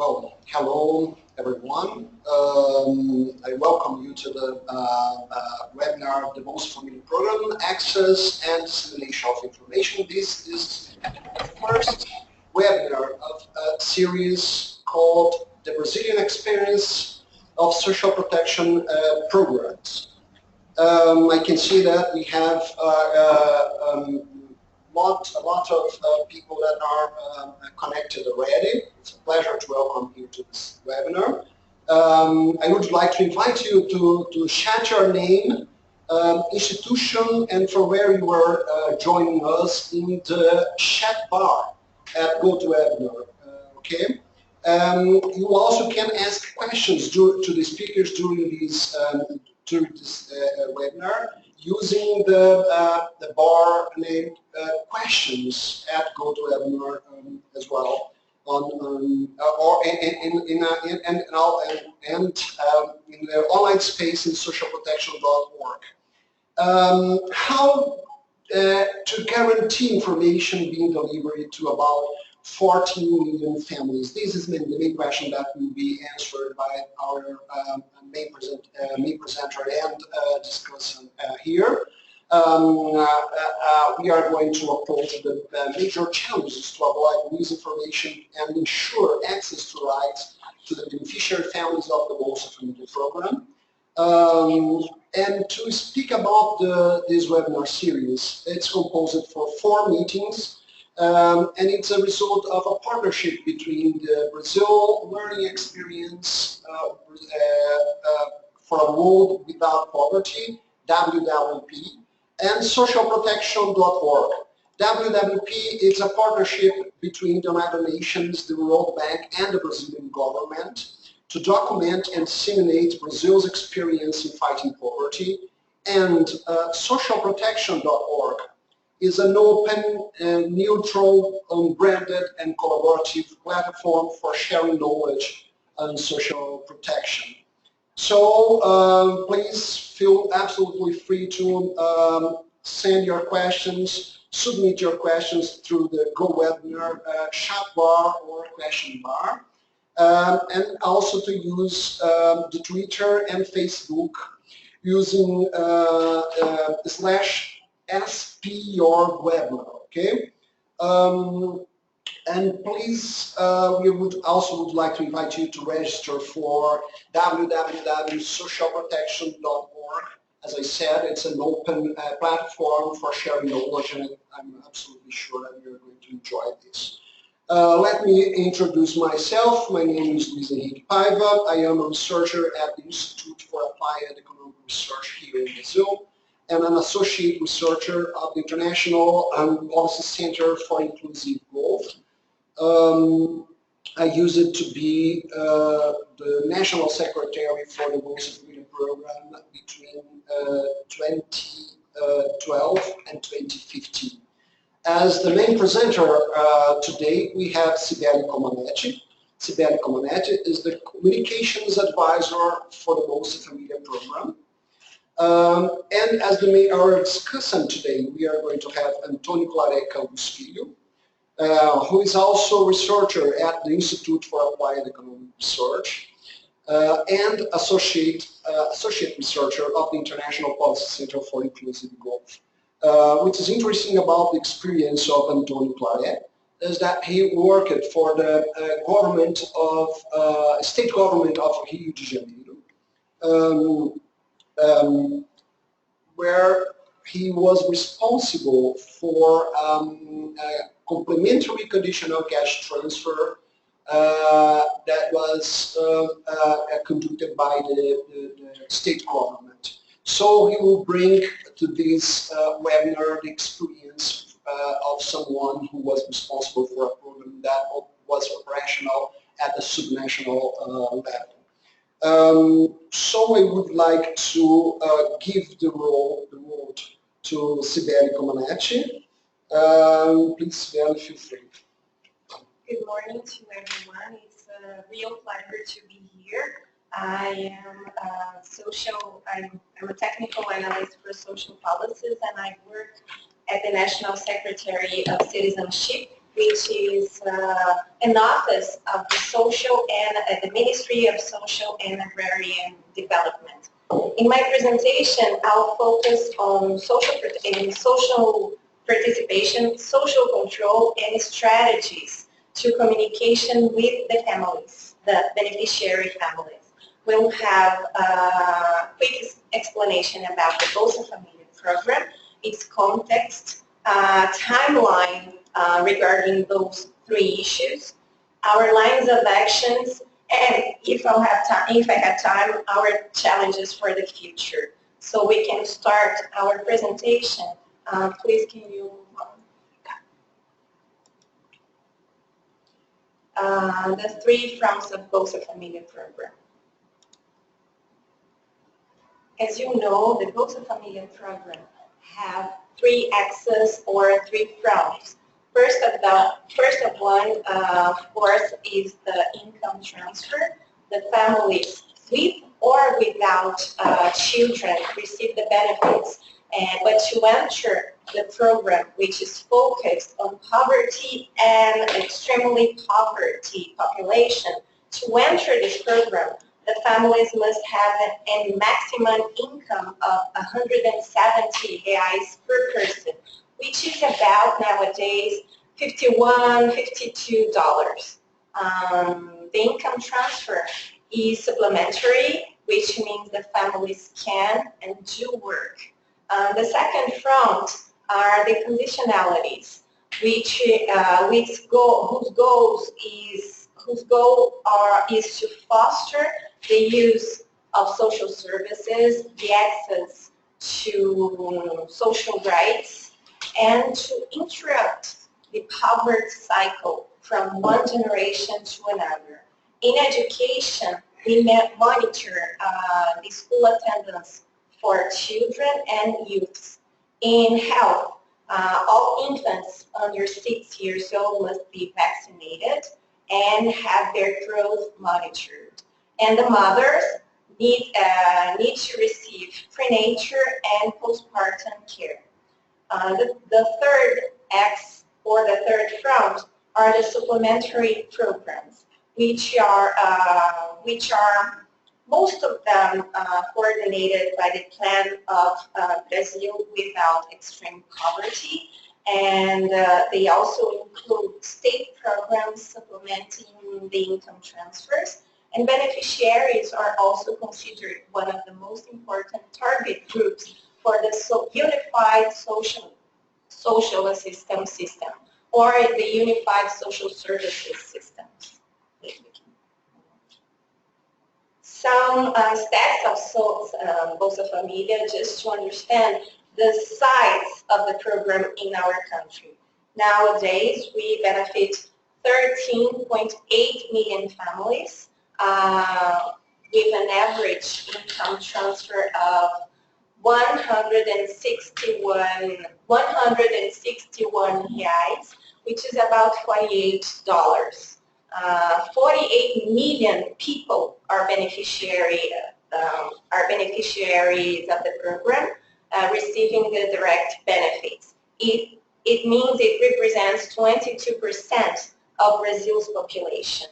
Well, hello everyone. I welcome you to the webinar, the Bolsa Familia Program, Access and Dissemination of Information. This is the first webinar of a series called the Brazilian Experience of Social Protection Programs. I can see that we have a lot of people that are connected already. It's a pleasure to welcome you to this webinar. I would like to invite you to chat your name, institution, and from where you are joining us in the chat bar at GoToWebinar. Okay. You also can ask questions to the speakers during this webinar using the bar named questions at GoToWebinar as well, in the online space in socialprotection.org. How to guarantee information being delivered to about 14 million families? This is the main question that will be answered by our main presenter and discussant here. We are going to approach the major challenges to avoid misinformation and ensure access to rights to the beneficiary families of the Bolsa Familia Program. And to speak about this webinar series, it's composed for 4 meetings. And it's a result of a partnership between the Brazil Learning Experience for a World Without Poverty, WWP, and socialprotection.org. WWP is a partnership between the United Nations, the World Bank, and the Brazilian government to document and disseminate Brazil's experience in fighting poverty, and socialprotection.org is an open, neutral, unbranded, and collaborative platform for sharing knowledge on social protection. So please feel absolutely free to send your questions, submit your questions through the GoWebinar chat bar or question bar, and also to use the Twitter and Facebook using /SPYourWebinar, okay? And please, we would like to invite you to register for www.socialprotection.org. As I said, it's an open platform for sharing knowledge, and I'm absolutely sure that you're going to enjoy this. Let me introduce myself. My name is Luis Henrique Paiva. I am a researcher at the Institute for Applied Economic Research here in Brazil, and an associate researcher of the International Policy Center for Inclusive Growth. I used to be the National Secretary for the Bolsa Familia Program between 2012 and 2015. As the main presenter today, we have Cibele Comanetti. Cibele Comanetti is the Communications Advisor for the Bolsa Familia Program. And as our discussant today, we are going to have Antônio Claret Campos Filho, who is also a researcher at the Institute for Applied Economic Research and associate researcher of the International Policy Center for Inclusive Growth. Which is interesting about the experience of Antônio Claret is that he worked for the state government of Rio de Janeiro, where he was responsible for complementary conditional cash transfer that was conducted by the state government. So he will bring to this webinar the experience of someone who was responsible for a program that was operational at the subnational level. So I would like to give the word to Cibele Comanetti. Please, Cibele, feel free. Good morning to everyone. It's a real pleasure to be here. I am I'm a technical analyst for social policies, and I work at the National Secretary of Citizenship which is an office of the Social and the Ministry of Social and Agrarian Development. In my presentation, I'll focus on social participation, social control, and strategies to communication with the families, the beneficiary families. We'll have a quick explanation about the Bolsa Familia Program, its context, timeline regarding those three issues, our lines of actions, and if I have time, our challenges for the future. So we can start our presentation. Please, can you move on? The three fronts of Bolsa Familia Program. As you know, the Bolsa Familia Program have three axes or three fronts. First of one, of course, is the income transfer. The families with or without children receive the benefits. But to enter the program, which is focused on poverty and extremely poverty population, to enter this program, the families must have a maximum income of 170 reais per person, which is about nowadays $51, $52. The income transfer is supplementary, which means the families can and do work. The second front are the conditionalities, whose goal is to foster the use of social services, the access to social rights, and to interrupt the poverty cycle from one generation to another. In education, we monitor the school attendance for children and youths. In health, all infants under 6 years old must be vaccinated and have their growth monitored. And the mothers need to receive prenatal and postpartum care. The third X or the third front are the supplementary programs, which are most of them coordinated by the plan of Brazil without extreme poverty, and they also include state programs supplementing the income transfers, and beneficiaries are also considered one of the most important target groups for the unified social assistance system, or the unified social services systems. Some stats of Bolsa Familia, just to understand the size of the program in our country. Nowadays, we benefit 13.8 million families with an average income transfer of 161 reais, which is about $48. 48 million people are beneficiaries of the program, receiving the direct benefits. It means it represents 22% of Brazil's population.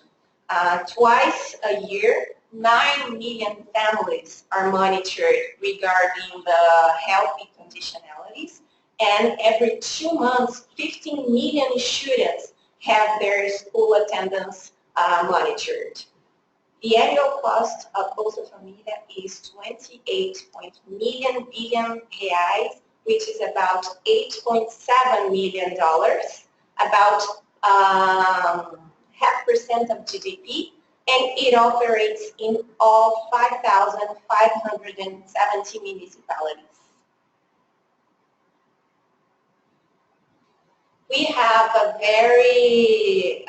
Twice a year, 9 million families are monitored regarding the healthy conditionalities, and every 2 months, 15 million students have their school attendance monitored. The annual cost of Bolsa Familia is 28 billion reais, which is about $8.7 million, about 0.5% of GDP, and it operates in all 5,570 municipalities. We have a very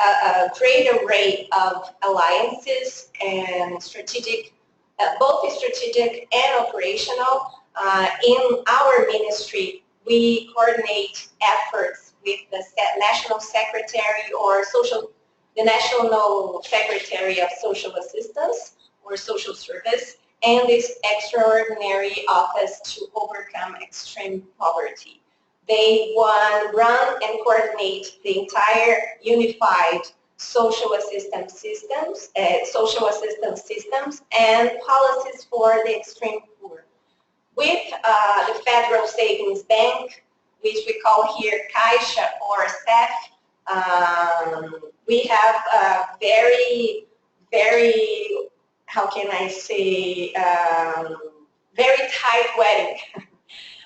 great array of alliances and strategic, both strategic and operational. In our ministry, we coordinate efforts with the National Secretary or the National Secretary of Social Assistance or Social Service, and this extraordinary office to overcome extreme poverty. They run and coordinate the entire unified social assistance systems and policies for the extreme poor. With the Federal Savings Bank, which we call here Caixa or SEF, we have a very, how can I say, very tight wedding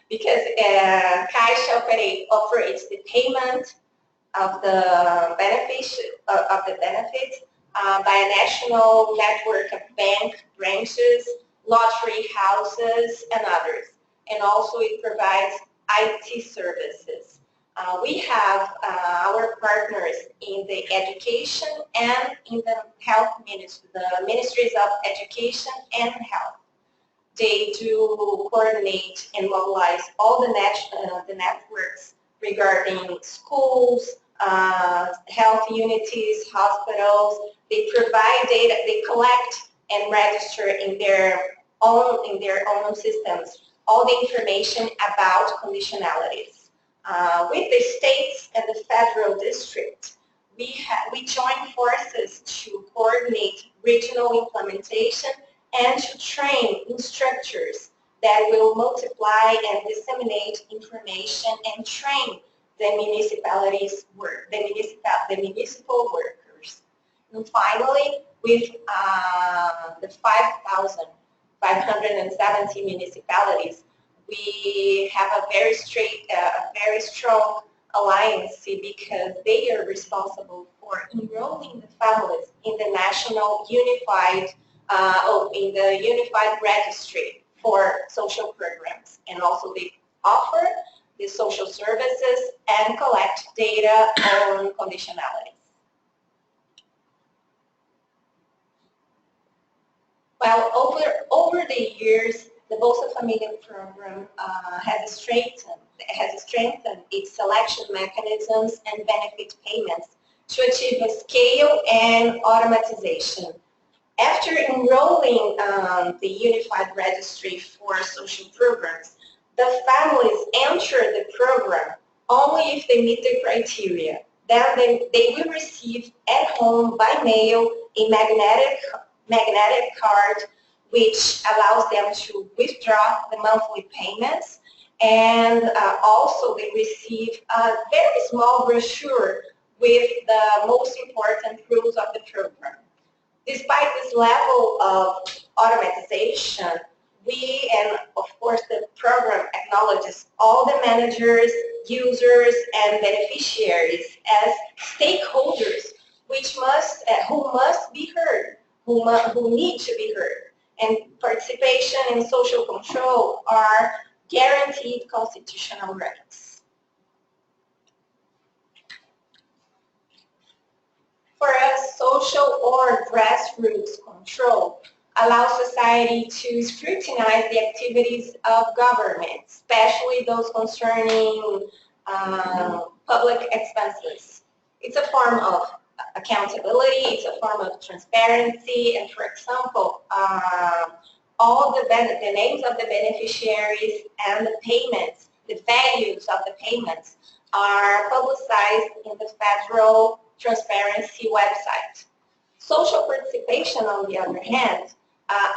because Caixa operates the payment of the benefits by a national network of bank branches, lottery houses, and others. And also it provides IT services. We have our partners in the education and in the health ministry, the ministries of education and health. They do coordinate and mobilize all the networks regarding schools, health unities, hospitals. They provide data, they collect and register in their own systems all the information about conditionalities. With the states and the federal district, we join forces to coordinate regional implementation and to train instructors that will multiply and disseminate information and train the municipalities the municipal workers. And finally, with the 5,570 municipalities, we have a very strong alliance because they are responsible for enrolling the families in the national unified registry for social programs, and also they offer the social services and collect data on conditionalities. Well, over the years, the Bolsa Familia Program has strengthened its selection mechanisms and benefit payments to achieve a scale and automatization. After enrolling the Unified Registry for Social Programs, the families enter the program only if they meet the criteria. Then they will receive at home by mail a magnetic card which allows them to withdraw the monthly payments, and also they receive a very small brochure with the most important rules of the program. Despite this level of automatization, we, and of course the program acknowledges all the managers, users, and beneficiaries as stakeholders who must be heard, who need to be heard. And participation and social control are guaranteed constitutional rights. For us, social or grassroots control allows society to scrutinize the activities of government, especially those concerning public expenses. It's a form of accountability, it's a form of transparency, and for example, all the names of the beneficiaries and the payments, the values of the payments are publicized in the federal transparency website. Social participation, on the other hand,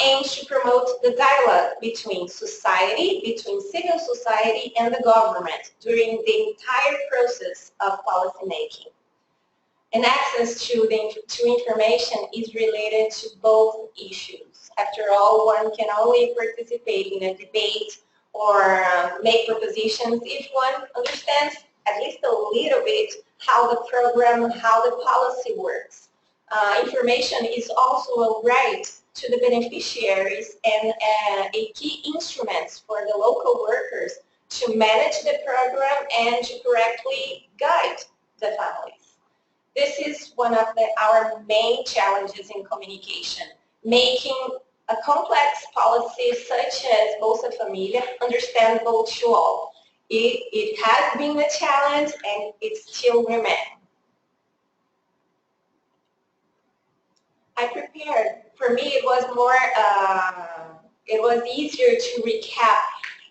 aims to promote the dialogue between society, between civil society and the government during the entire process of policymaking. And access to information is related to both issues. After all, one can only participate in a debate or make propositions if one understands at least a little bit how the program, how the policy works. Information is also a right to the beneficiaries and a key instrument for the local workers to manage the program and to correctly guide the families. This is one of our main challenges in communication, making a complex policy such as Bolsa Familia understandable to all. It has been a challenge and it still remains. I prepared. For me, it was easier to recap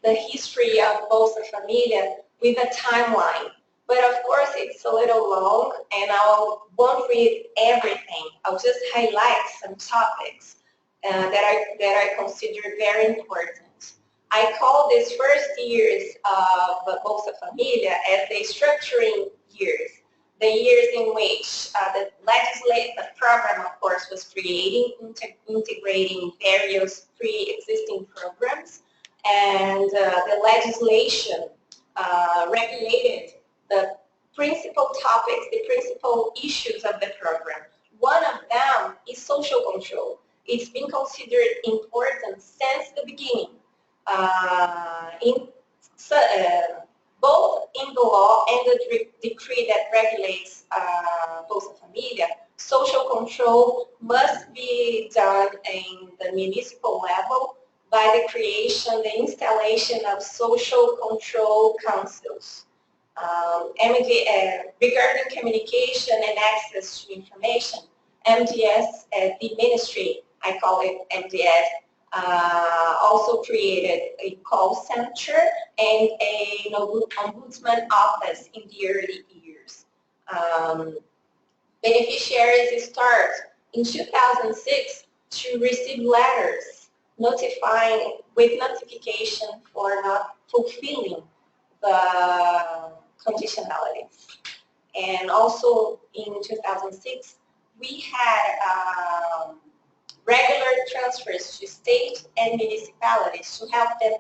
the history of Bolsa Familia with a timeline. But of course, it's a little long, and I won't read everything. I'll just highlight some topics that I consider very important. I call these first years of Bolsa Familia as the structuring years, the years in which the legislative program, of course, was creating, integrating various pre-existing programs, and the legislation regulated the principal topics, the principal issues of the program. One of them is social control. It's been considered important since the beginning. Both in the law and the decree that regulates Bolsa Familia, social control must be done in the municipal level by the creation, the installation of social control councils. Regarding communication and access to information, MDS, the ministry, I call it MDS, also created a call center and an ombudsman office in the early years. Beneficiaries start in 2006 to receive letters notifying with notification for not fulfilling the conditionalities. And also in 2006, we had regular transfers to state and municipalities to help them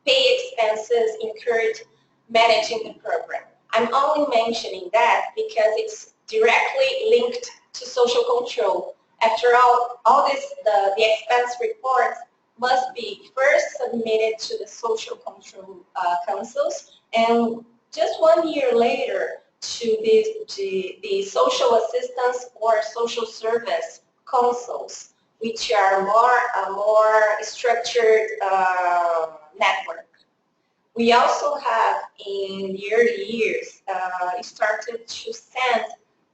pay expenses incurred managing the program. I'm only mentioning that because it's directly linked to social control. After all this, the expense reports must be first submitted to the social control councils, and just 1 year later to the social assistance or social service councils, which are a more structured network. We also have, in the early years, started to send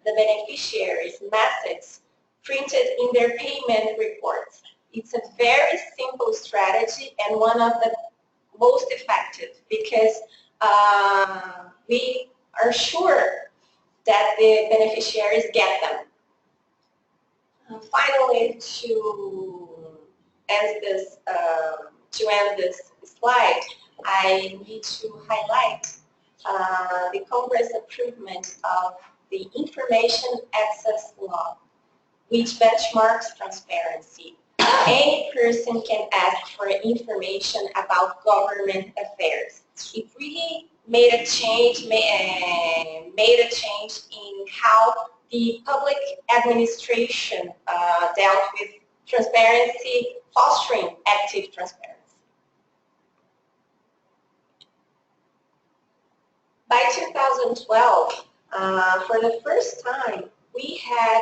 the beneficiaries messages printed in their payment reports. It's a very simple strategy and one of the most effective because we are sure that the beneficiaries get them. Finally, to end this slide, I need to highlight the Congress approval of the Information Access Law, which benchmarks transparency. Any person can ask for information about government affairs. It really made a change in how the public administration dealt with transparency, fostering active transparency. By 2012, for the first time, we had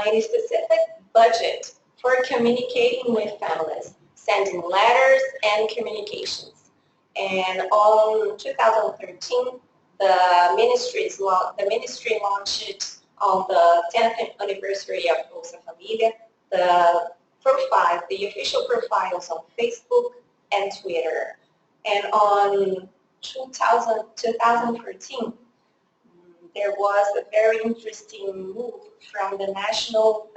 a specific budget for communicating with families, sending letters and communications. And on 2013, the ministry launched on the 10th anniversary of Bolsa Familia the official profiles on Facebook and Twitter. And on 2013, there was a very interesting move from the National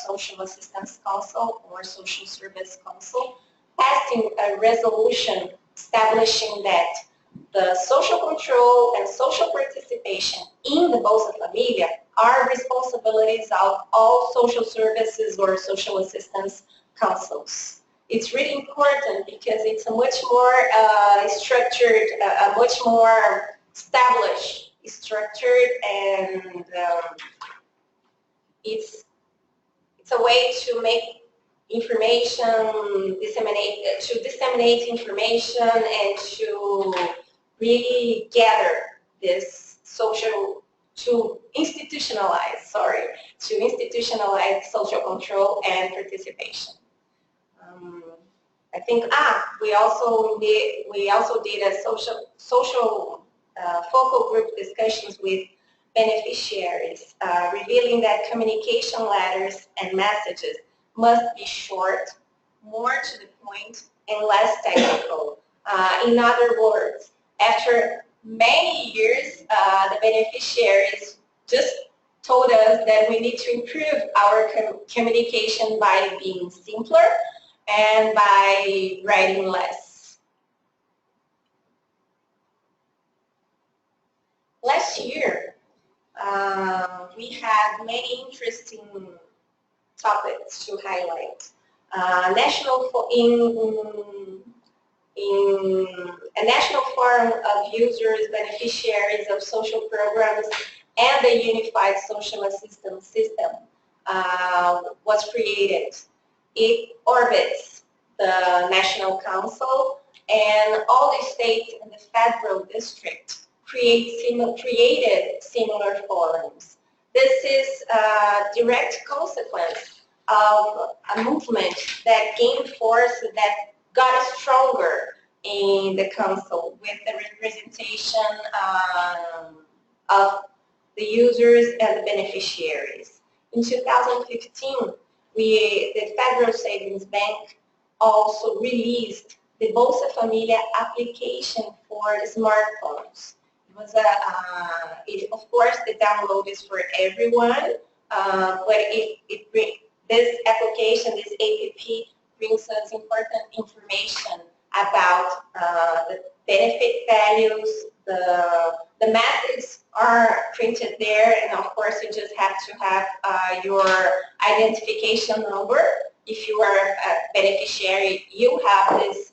Social Assistance Council or Social Service Council, passing a resolution establishing that the social control and social participation in the Bolsa Familia are responsibilities of all social services or social assistance councils. It's really important because it's a much more structured, a much more established, structured, and it's a way to make information, disseminate information, and to really gather this social, to institutionalize social control and participation. I think we also did a social focal group discussions with beneficiaries, revealing that communication letters and messages must be short, more to the point, and less technical. In other words, after many years, the beneficiaries just told us that we need to improve our communication by being simpler and by writing less. Last year, we had many interesting topics to highlight. In a national forum of users, beneficiaries of social programs, and the unified social assistance system was created. It orbits the National Council, and all the states and the federal district created similar forums. This is a direct consequence of a movement that gained force, that got stronger in the council with the representation of the users and the beneficiaries. In 2015, the Federal Savings Bank also released the Bolsa Familia application for smartphones. It was of course, the download is for everyone, but this application, this app, brings us important information about the benefit values. The methods are printed there, and of course you just have to have your identification number. If you are a beneficiary, you have this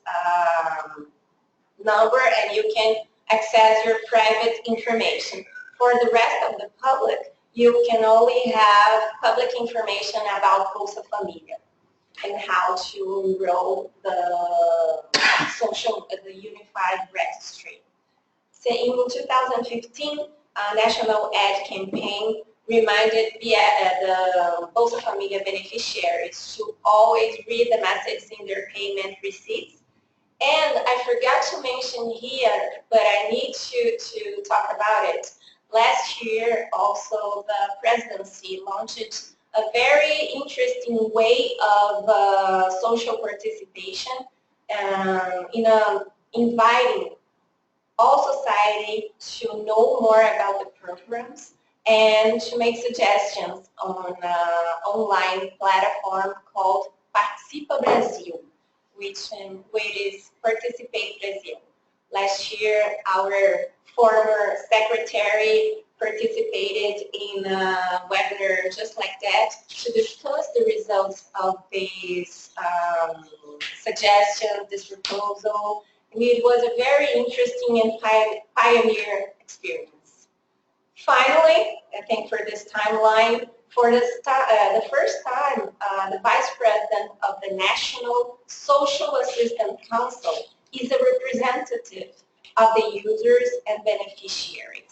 number and you can access your private information. For the rest of the public, you can only have public information about Bolsa Familia and how to enroll the unified registry. So in 2015, a national ad campaign reminded the Bolsa Familia beneficiaries to always read the message in their payment receipts. And I forgot to mention here, but I need to talk about it. Last year, also, the presidency launched a very interesting way of social participation, inviting all society to know more about the programs and to make suggestions on an online platform called Participa Brasil, which is Participate Brazil. Last year, our former secretary participated in a webinar just like that to discuss the results of this suggestion, this proposal. And it was a very interesting and pioneer experience. Finally, I think for this timeline, for the first time, the Vice President of the National Social Assistance Council is a representative of the users and beneficiaries.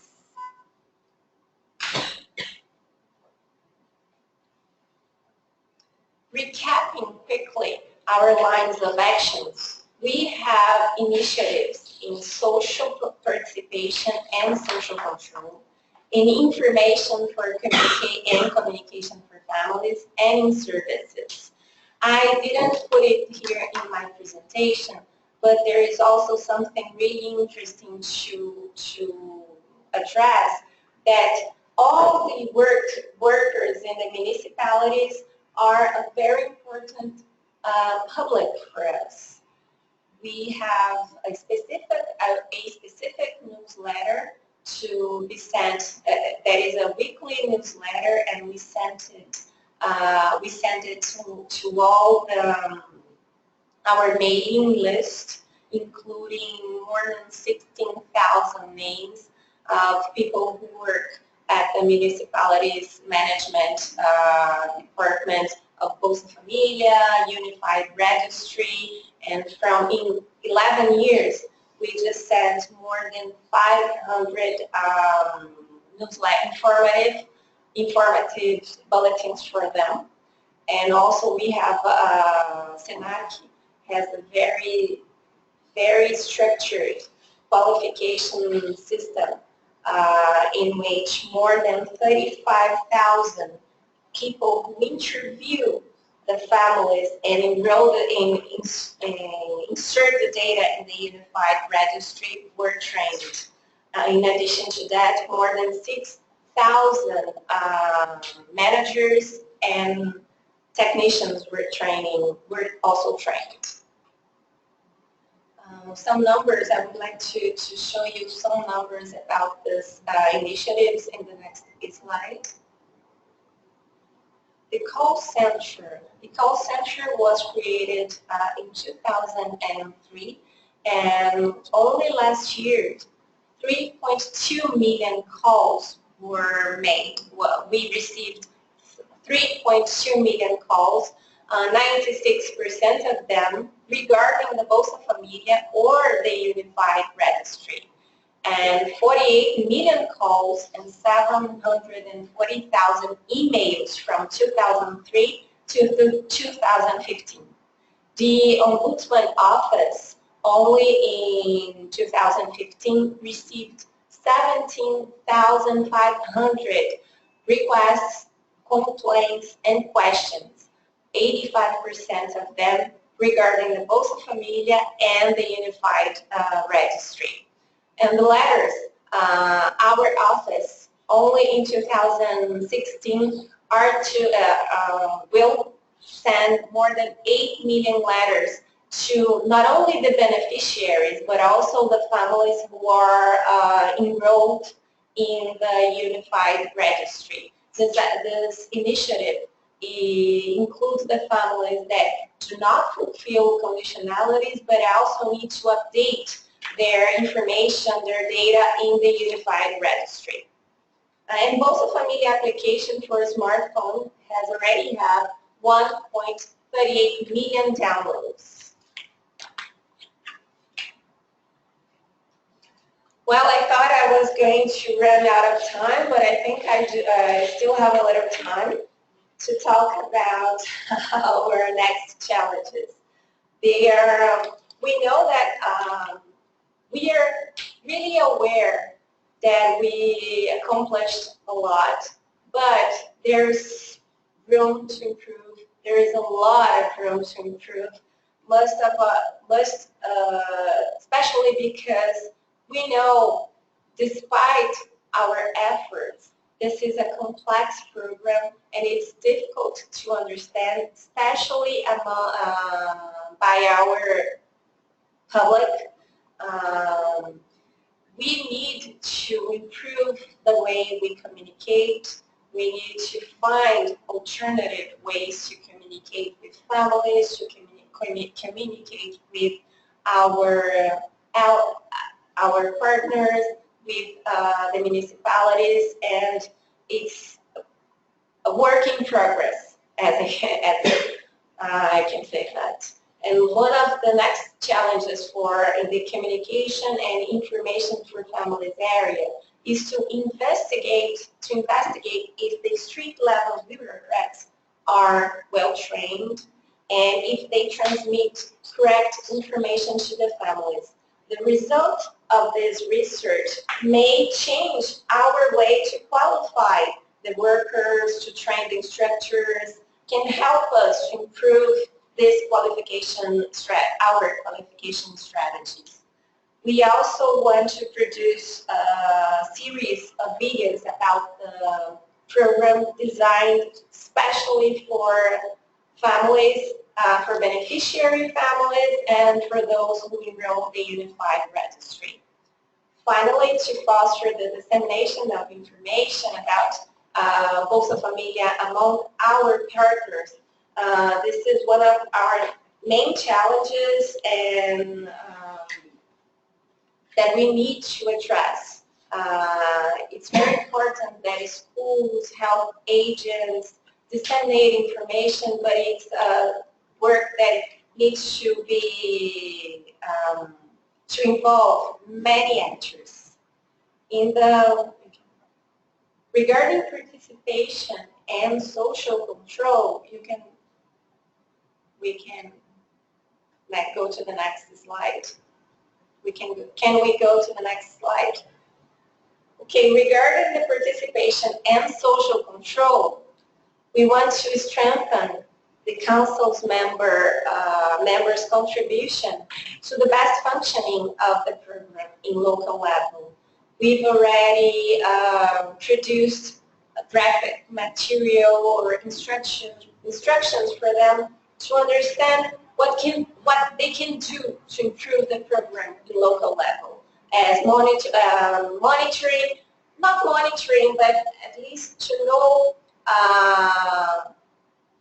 Recapping quickly our lines of actions, we have initiatives in social participation and social control, in information for communication for families, and in services. I didn't put it here in my presentation, but there is also something really interesting to address, that all the workers in the municipalities are a very important public for us. We have a specific newsletter to be sent. That is a weekly newsletter, and we sent it to all our mailing list, including more than 16,000 names of people who work at the municipality's management department of Bolsa Familia, Unified Registry, and in 11 years, we just sent more than 500 informative bulletins for them. And also we have SENAC has a very, very structured qualification system in which more than 35,000 people who interview the families and enroll insert the data in the unified registry were trained. In addition to that, more than 6,000 managers and technicians were also trained. Some numbers, I would like to show you some numbers about this initiatives in the next slide. The call center was created in 2003, and only last year 3.2 million calls were made. Well, we received 3.2 million calls, 96% of them regarding the Bolsa Familia or the Unified Registry, and 48 million calls and 740,000 emails from 2003 to 2015. The Ombudsman Office only in 2015 received 17,500 requests, complaints, and questions, 85% of them regarding the Bolsa Familia and the Unified Registry. And the letters, our office, only in 2016 will send more than 8 million letters to not only the beneficiaries, but also the families who are enrolled in the Unified Registry. This initiative includes the families that do not fulfill conditionalities, but also need to update their information, their data in the Unified Registry. And Bolsa Familia application for a smartphone has already had 1.38 million downloads. Well, I thought I was going to run out of time, but I think I still have a little time to talk about our next challenges. We know that we are really aware that we accomplished a lot, but there's room to improve. There is a lot of room to improve, especially because we know, despite our efforts, this is a complex program and it's difficult to understand, especially by our public. We need to improve the way we communicate. We need to find alternative ways to communicate with families, to communicate with our partners, with the municipalities, and it's a work in progress, as I can say that. And one of the next challenges in the communication and information for families area is to investigate if the street level bureaucrats are well trained and if they transmit correct information to the families. The result of this research may change our way to qualify the workers, to train the instructors, can help us to improve this our qualification strategies. We also want to produce a series of videos about the program designed especially for families, for beneficiary families, and for those who enroll in the Unified Registry. Finally, to foster the dissemination of information about Bolsa Familia among our partners, this is one of our main challenges and that we need to address. It's very important that schools, health agents disseminate information, but it's work that needs to be to involve many actors. Regarding participation and social control, we can go to the next slide. Can we go to the next slide? Okay, regarding the participation and social control, we want to strengthen the council's members' contribution to the best functioning of the program in local level. We've already produced a graphic material or instructions for them to understand what they can do to improve the program at the local level, as monitoring, not monitoring, but at least to know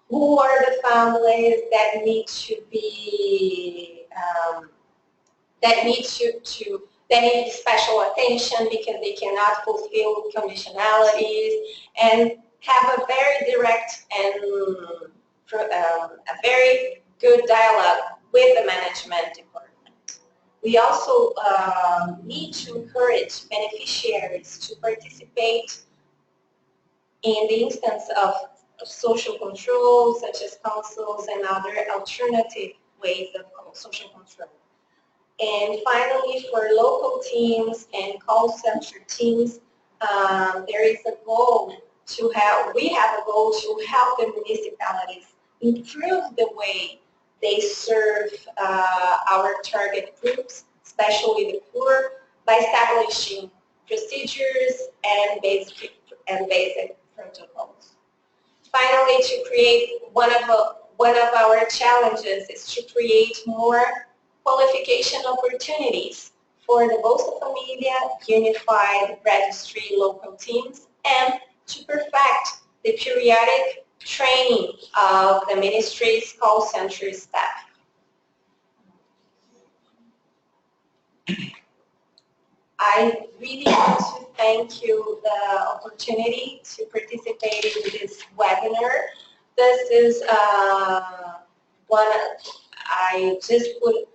who are the families that need to be that need special attention because they cannot fulfill conditionalities, and have a very direct and a very good dialogue with the management department. We also need to encourage beneficiaries to participate in the instance of social control, such as councils and other alternative ways of social control. And finally, for local teams and call center teams, there is a goal to we have a goal to help the municipalities improve the way they serve our target groups, especially the poor, by establishing procedures and basic protocols. Finally, to create one of our challenges is to create more qualification opportunities for the Bolsa Familia Unified Registry local teams, and to perfect the periodic training of the ministry's call center staff. I really want to thank you the opportunity to participate in this webinar. This is one I just put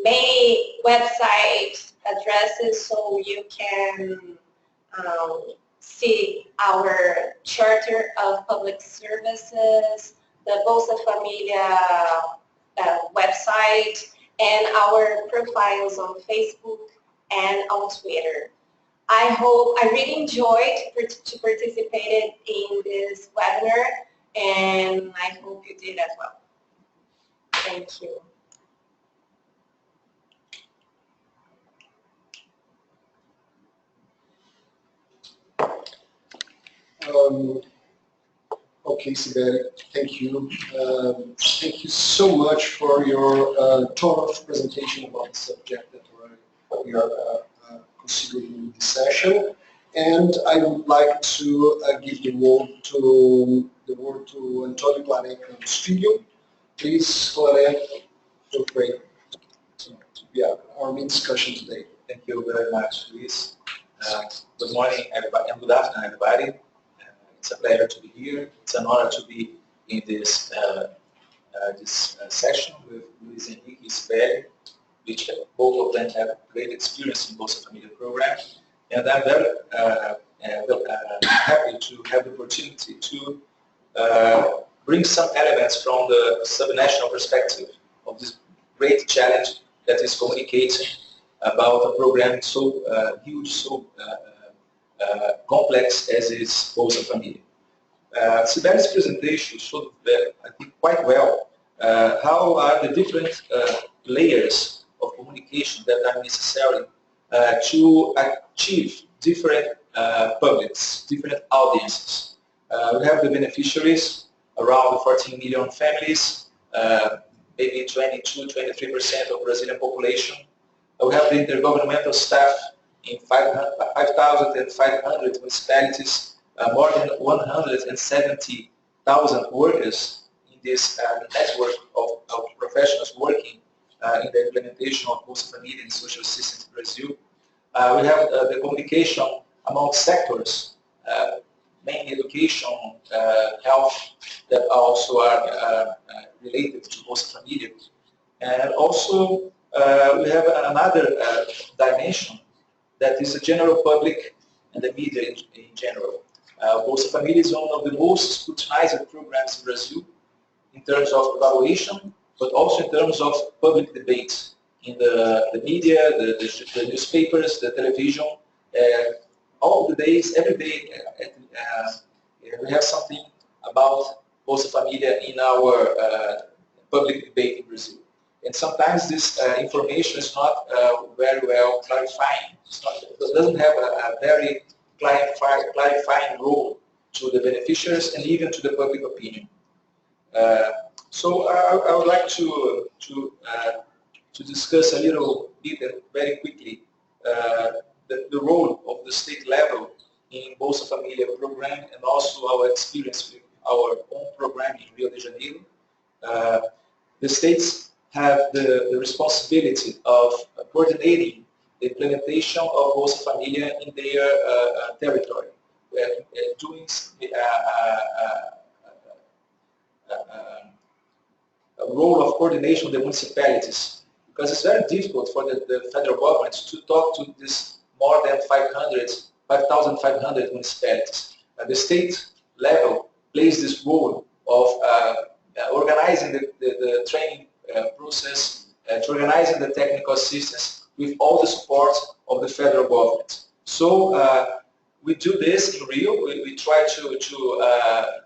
many website addresses so you can see our Charter of Public Services, the Bolsa Familia website, and our profiles on Facebook and on Twitter. I really enjoyed to participate in this webinar, and I hope you did as well. Thank you. Okay, Sibeli, thank you. Thank you so much for your thorough presentation about the subject that we are considering in this session. And I would like to give the word to Antônio Claret Filho. Please, Claret, feel free to be our main discussion today. Thank you very much, Luis. Good morning, everybody, and good afternoon, everybody. It's a pleasure to be here. It's an honor to be in this session with Luis Henrique and Sibeli, which both of them have great experience in Bolsa Familia Program. And I'm very happy to have the opportunity to bring some elements from the subnational perspective of this great challenge that is communicating about a program so huge, so complex as is Bolsa Familia. Sibeli's presentation showed, I think, quite well how are the different layers of communication that are necessary to achieve different publics, different audiences. We have the beneficiaries, around 14 million families, maybe 22-23% of Brazilian population. We have the intergovernmental staff in 5,500 municipalities, more than 170,000 workers in this network of professionals working in the implementation of Bolsa Familia and social systems in Brazil. We have the communication among sectors, mainly education, health, that also are related to Bolsa Familia. And also we have another dimension that is the general public and the media in general. Bolsa Familia is one of the most scrutinized programs in Brazil in terms of evaluation, but also in terms of public debate in the media, the newspapers, the television. All the days, every day, we have something about Bolsa Familia in our public debate in Brazil. And sometimes this information is not very well clarifying. It doesn't have a very clarifying role to the beneficiaries and even to the public opinion. So I would like to discuss a little bit and very quickly the role of the state level in Bolsa Familia program and also our experience with our own program in Rio de Janeiro. The states have the responsibility of coordinating the implementation of Bolsa Familia in their territory, doing a role of coordination of the municipalities, because it's very difficult for the federal government to talk to this more than 5,500 municipalities. The state level plays this role of organizing the training process, to organizing the technical assistance with all the support of the federal government. So we do this in Rio. We try to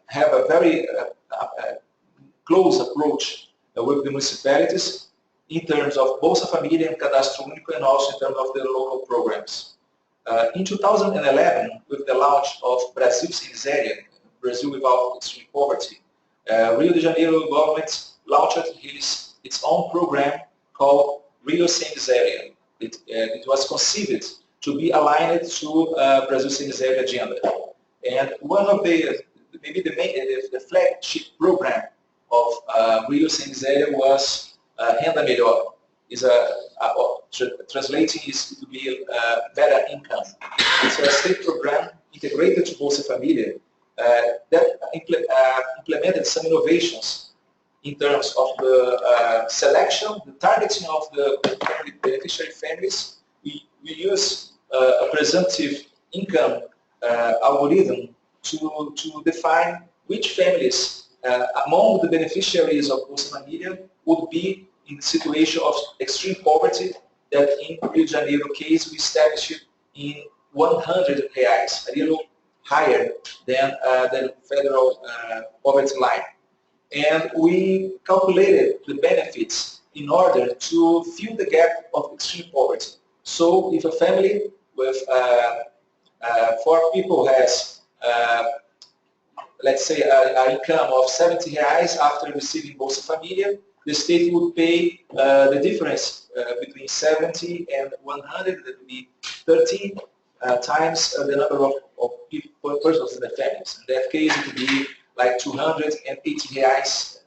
have a very close approach with the municipalities in terms of Bolsa Familia and Cadastro Único, and also in terms of the local programs. In 2011, with the launch of Brasil Sem Miséria, Brazil Without Extreme Poverty, Rio de Janeiro government launched its own program called Rio Sem Miséria. It was conceived to be aligned to Brasil Sem Miséria agenda. And one of the flagship program of Rio Sem Miséria was Renda Melhor. Translating is to be better income. It's a state program integrated to Bolsa Familia that implemented some innovations in terms of the selection, the targeting of the beneficiary families. We use a presumptive income algorithm to define which families among the beneficiaries of Bolsa Familia would be in the situation of extreme poverty that in Rio de Janeiro case we established in 100 reais, a little higher than the federal poverty line. And we calculated the benefits in order to fill the gap of extreme poverty. So if a family with 4 people has let's say an income of 70 reais after receiving Bolsa Familia, the state would pay the difference between 70 and 100, that would be 13 times the number of people, persons in the families. In that case, it would be like 280 reais,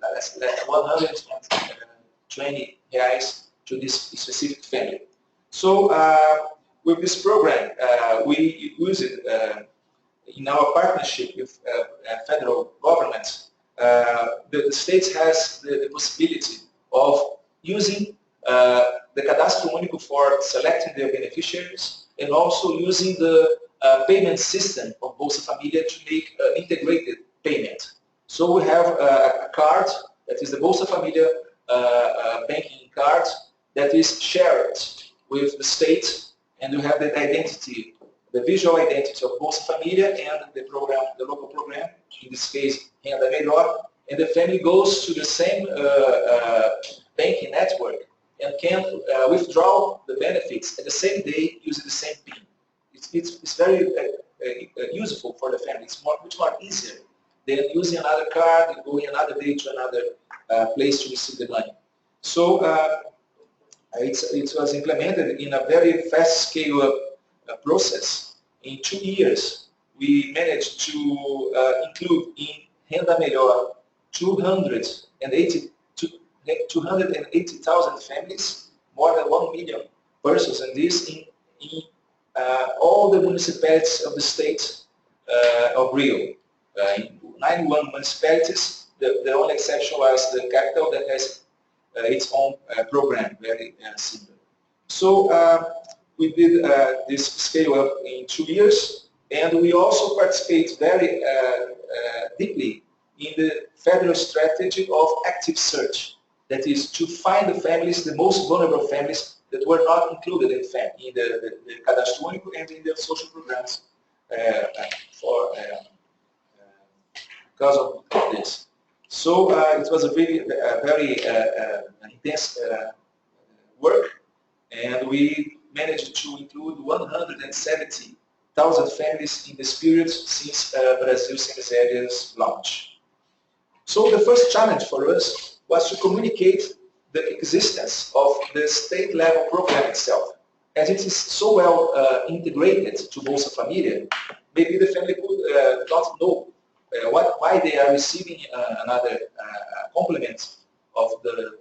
120 reais to this specific family. So with this program, we use it in our partnership with federal government. The states has the possibility of using the Cadastro Único for selecting their beneficiaries, and also using the payment system of Bolsa Familia to make integrated payment. So we have a card that is the Bolsa Familia banking card that is shared with the state, and you have the identity, the visual identity of Bolsa Familia and the program, the local program, in this case, Renda Melhor, and the family goes to the same banking network and can withdraw the benefits at the same day using the same PIN. It's very useful for the family. It's much more easier than using another card and going another day to another place to receive the money. So it was implemented in a very fast scale-up process. In 2 years, we managed to include in Renda Melhor 280,000 families, more than 1 million persons, and this in all the municipalities of the state of Rio. In 91 municipalities, the only exception was the capital that has its own program, very similar. So we did this scale up in 2 years, and we also participate very deeply in the federal strategy of active search. That is to find the families, the most vulnerable families that were not included in the Cadastro Único and in the social programs because of this. So it was a really very intense work, and we managed to include 170,000 families in this period since Brasil Sem Miséria's launch. So the first challenge for us was to communicate the existence of the state-level program itself. As it is so well integrated to Bolsa Familia, maybe the family could not know why they are receiving another complement of the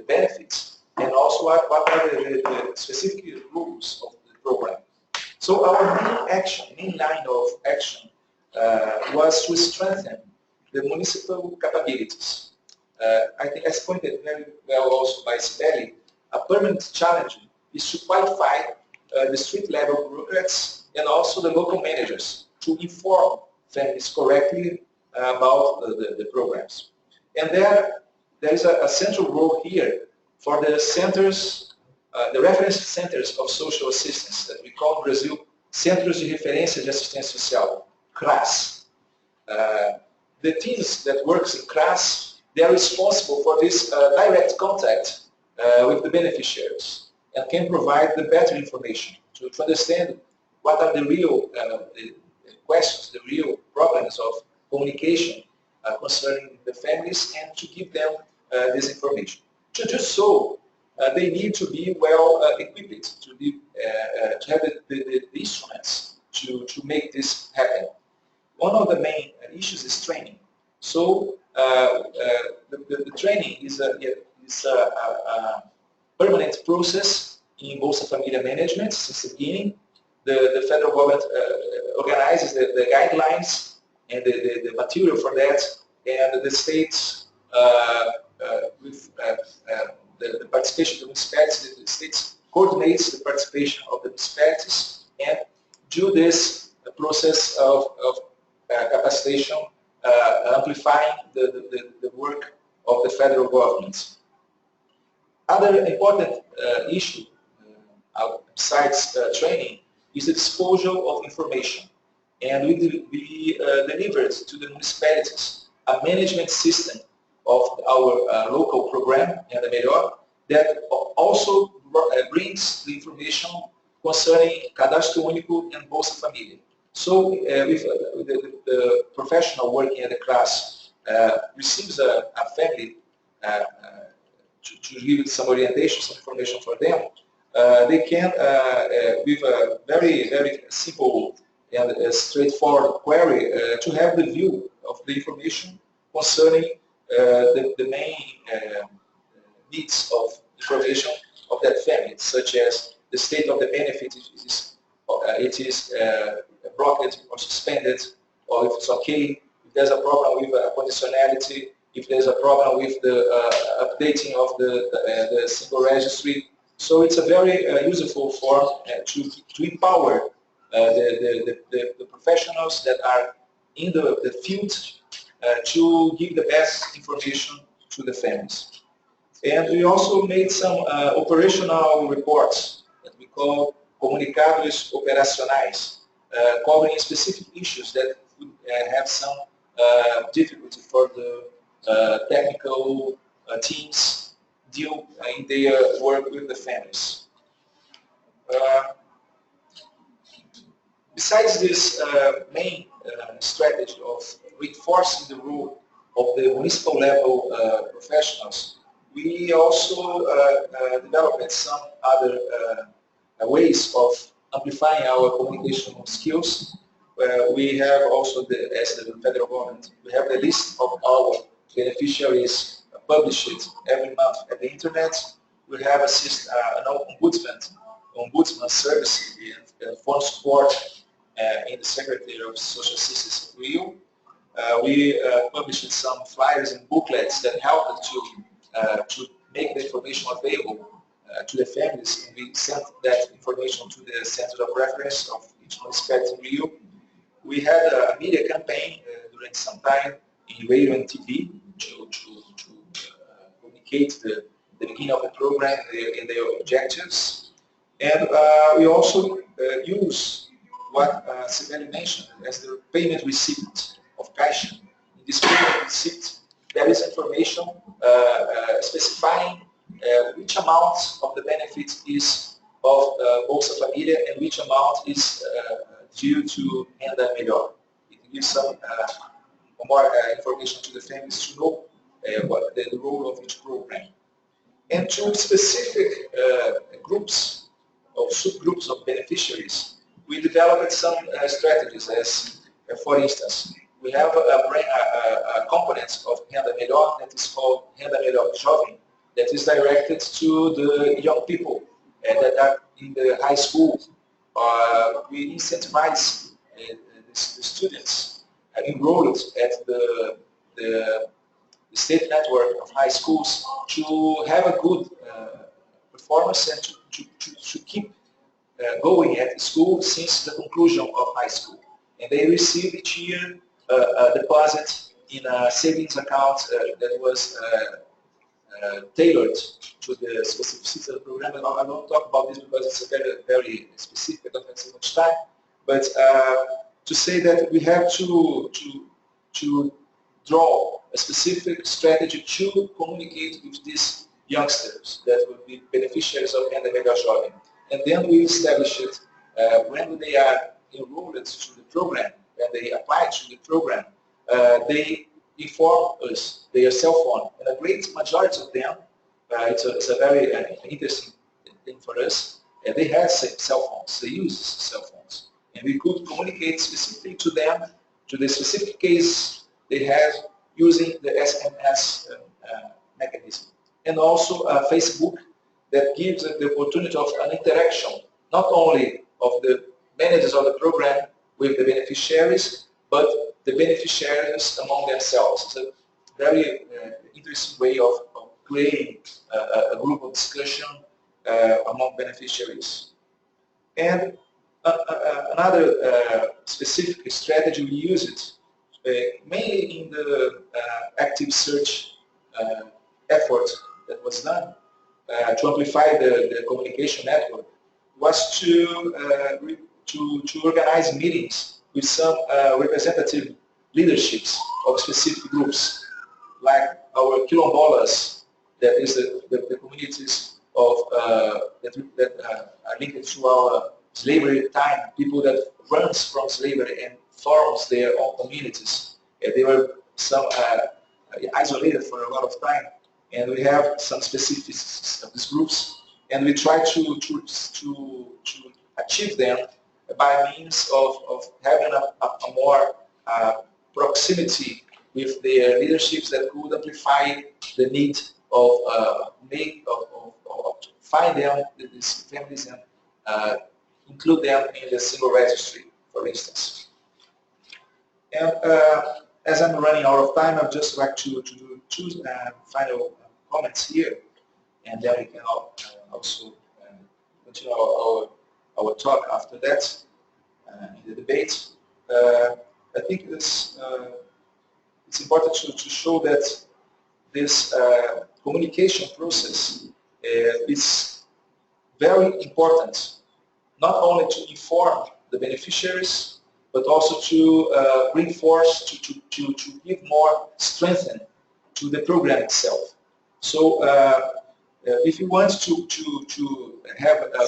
benefits, and also what are the specific rules of the program. So our main line of action was to strengthen the municipal capabilities. I think as pointed very well also by Sibeli, a permanent challenge is to qualify the street-level bureaucrats and also the local managers to inform families correctly about the programs. And there is a central role here for the centers, the reference centers of social assistance that we call in Brazil Centros de Referência de Assistência Social, CRAS. The teams that works in CRAS, they are responsible for this direct contact with the beneficiaries and can provide the better information to understand what are the real the questions, the real problems of communication concerning the families, and to give them this information. To do so, they need to be well equipped, to have the instruments to make this happen. One of the main issues is training. So the training is a permanent process in Bolsa Familia management since the beginning. The federal government organizes the guidelines and the material for that, and the states with the participation of the municipalities, the states coordinates the participation of the municipalities and do this process of capacitation, amplifying the work of the federal government. Other important issue besides training is the disposal of information. And we delivered to the municipalities a management system of our local program, the Melhor, that also brings the information concerning Cadastro Único and Bolsa Familia. So with the professional working at the class receives a family to give some orientation, some information for them, they can, with a very, very simple and straightforward query, to have the view of the information concerning the main needs of information of that family, such as the state of the benefit, it is blocked or suspended, or if it's okay, if there's a problem with a conditionality, if there's a problem with the updating of the single registry. So it's a very useful form to empower the professionals that are in the field to give the best information to the families. And we also made some operational reports that we call comunicados operacionais, covering specific issues that would have some difficulty for the technical teams deal in their work with the families. Besides this main strategy of reinforcing the role of the municipal level professionals, we also developed some other ways of amplifying our communication skills. We have also, as the federal government, we have the list of our beneficiaries published every month at the internet. We have an ombudsman service and phone support in the Secretary of Social Assistance of Rio. We published some flyers and booklets that help to make the information available to the families, and we sent that information to the centers of reference of each municipality in Rio. We had a media campaign during some time in radio and TV to communicate the beginning of the program and their objectives. And we also use what Sibeli mentioned as the payment receipt of cash. In this payment receipt, there is information specifying which amount of the benefit is of Bolsa Familia and which amount is due to Renda Melhor. It gives some more information to the families to know what the role of each program. And to specific groups or subgroups of beneficiaries, we developed some strategies. As, for instance, we have a component of Renda Melhor that is called Renda Melhor Jovem, that is directed to the young people that are in the high school. We incentivize the students enrolled at the state network of high schools to have a good performance and to keep going at school since the conclusion of high school. And they receive each year a deposit in a savings account that was tailored to the specificity of the program. And I don't talk about this because it's a very, very specific, I don't have so much time. But to say that we have to draw a specific strategy to communicate with these youngsters that will be beneficiaries of Renda Melhor Jovem. And then we establish it when they are enrolled to the program, when they apply to the program, they inform us their cell phone. And a great majority of them, it's a very interesting thing for us, they have cell phones, they use cell phones. And we could communicate specifically to them, to the specific case they have, using the SMS mechanism. And also Facebook that gives the opportunity of an interaction, not only of the managers of the program with the beneficiaries, but the beneficiaries among themselves. It's a very interesting way of creating a group of discussion among beneficiaries. And another specific strategy, we use it mainly in the active search effort that was done to amplify the communication network, was to organize meetings with some representative leaderships of specific groups, like our quilombolas, that is the communities of that are linked to our slavery time, people that runs from slavery and forms their own communities. They were some isolated for a lot of time, and we have some specificities of these groups, and we try to achieve them by means of having a more proximity with their leaderships that could amplify the need of find them, these families, and include them in the single registry, for instance. And as I'm running out of time, I'd just like to do two final comments here, and then we can also continue our talk after that in the debate. I think it's important to show that this communication process is very important, not only to inform the beneficiaries, but also to reinforce, to give more strength to the program itself. So if you want to have a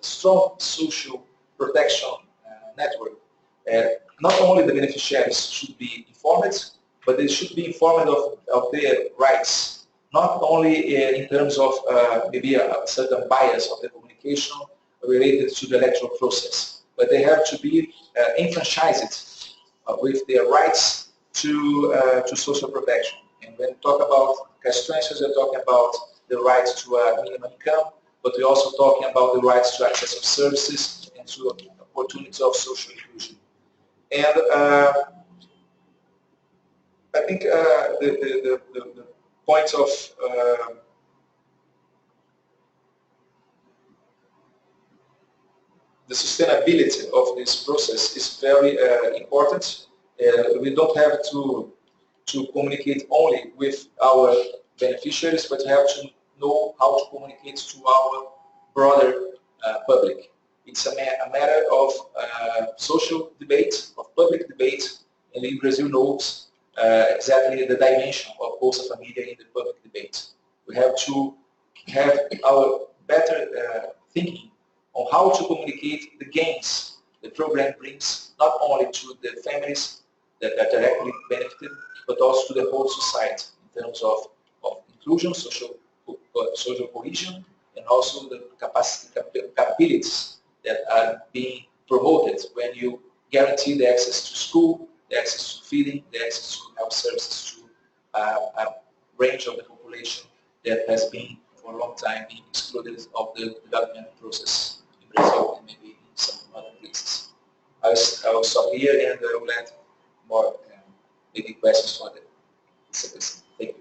strong social protection network, not only the beneficiaries should be informed, but they should be informed of their rights, not only in terms of maybe a certain bias of the communication related to the electoral process, but they have to be enfranchised with their rights to social protection. And when we talk about cash transfers, we're talking about the right to a minimum income, but we're also talking about the rights to access of services and to opportunities of social inclusion. And I think the point of the sustainability of this process is very important. We don't have to communicate only with our beneficiaries, but we have to know how to communicate to our broader public. It's a matter of social debate, of public debate, and in Brazil knows exactly the dimension of Bolsa Familia in the public debate. We have to have our better thinking on how to communicate the gains the program brings, not only to the families that are directly benefited, but also to the whole society in terms of inclusion, social cohesion, and also the capabilities that are being promoted when you guarantee the access to school, the access to feeding, the access to health services to a range of the population that has been for a long time being excluded of the development process in Brazil and maybe in some other places. I will stop here and I will let more maybe questions for the citizens. Thank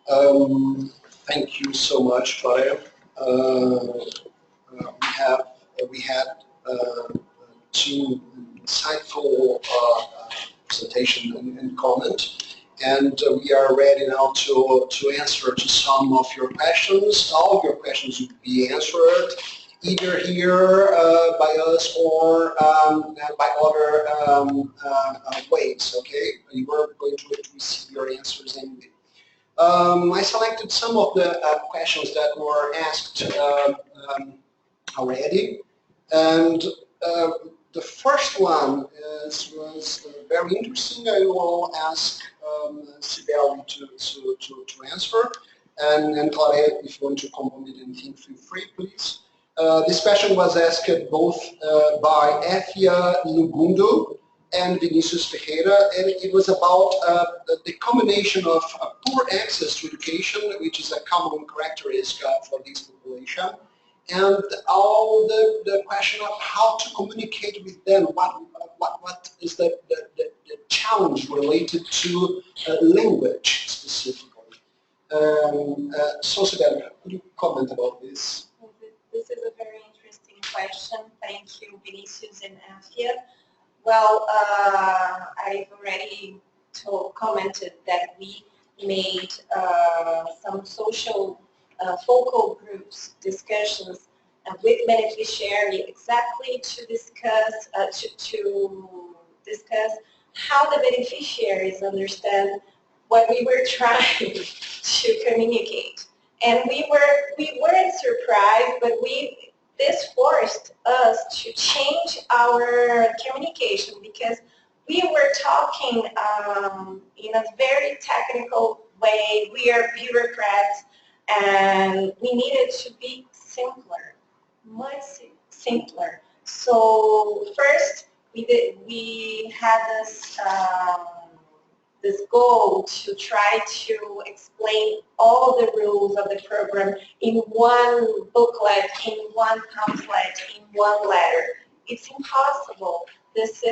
you. Thank you so much, Flávia. We had two insightful presentation and comment, and we are ready now to answer to some of your questions. All of your questions will be answered either here by us or by other ways. Okay, you are going to receive your answers anyway. I selected some of the questions that were asked already, and the first one was very interesting. I will ask Sibeli to answer, and Claudia, if you want to complement anything, feel free, please. This question was asked both by Efia Lugundo and Vinicius Ferreira, and it was about the combination of poor access to education, which is a common characteristic for this population, and all the question of how to communicate with them. What is the challenge related to language specifically? So, Sibeli, could you comment about this? This is a very interesting question. Thank you, Vinicius and Afia. Well, I've already commented that we made some social focal groups discussions with beneficiaries exactly to discuss how the beneficiaries understand what we were trying to communicate. And we weren't surprised, but this forced us to change our communication because we were talking in a very technical way. We are bureaucrats, and we needed to be simpler, much simpler. So first, we had this goal to try to explain all the rules of the program in one booklet, in one pamphlet, in one letter. It's impossible. This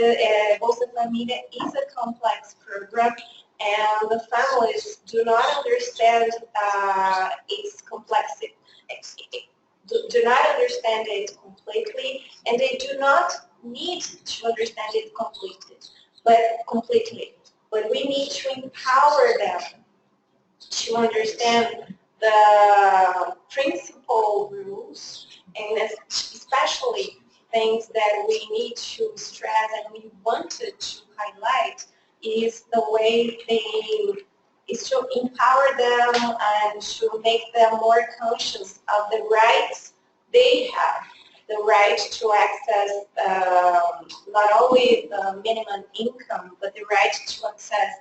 Bolsa Familia is a complex program, and the families do not understand its complexity. Do not understand it completely, and they do not need to understand it completely. But we need to empower them to understand the principal rules, and especially things that we need to stress and we wanted to highlight is the way is to empower them and to make them more conscious of the rights they have. The right to access not only the minimum income, but the right to access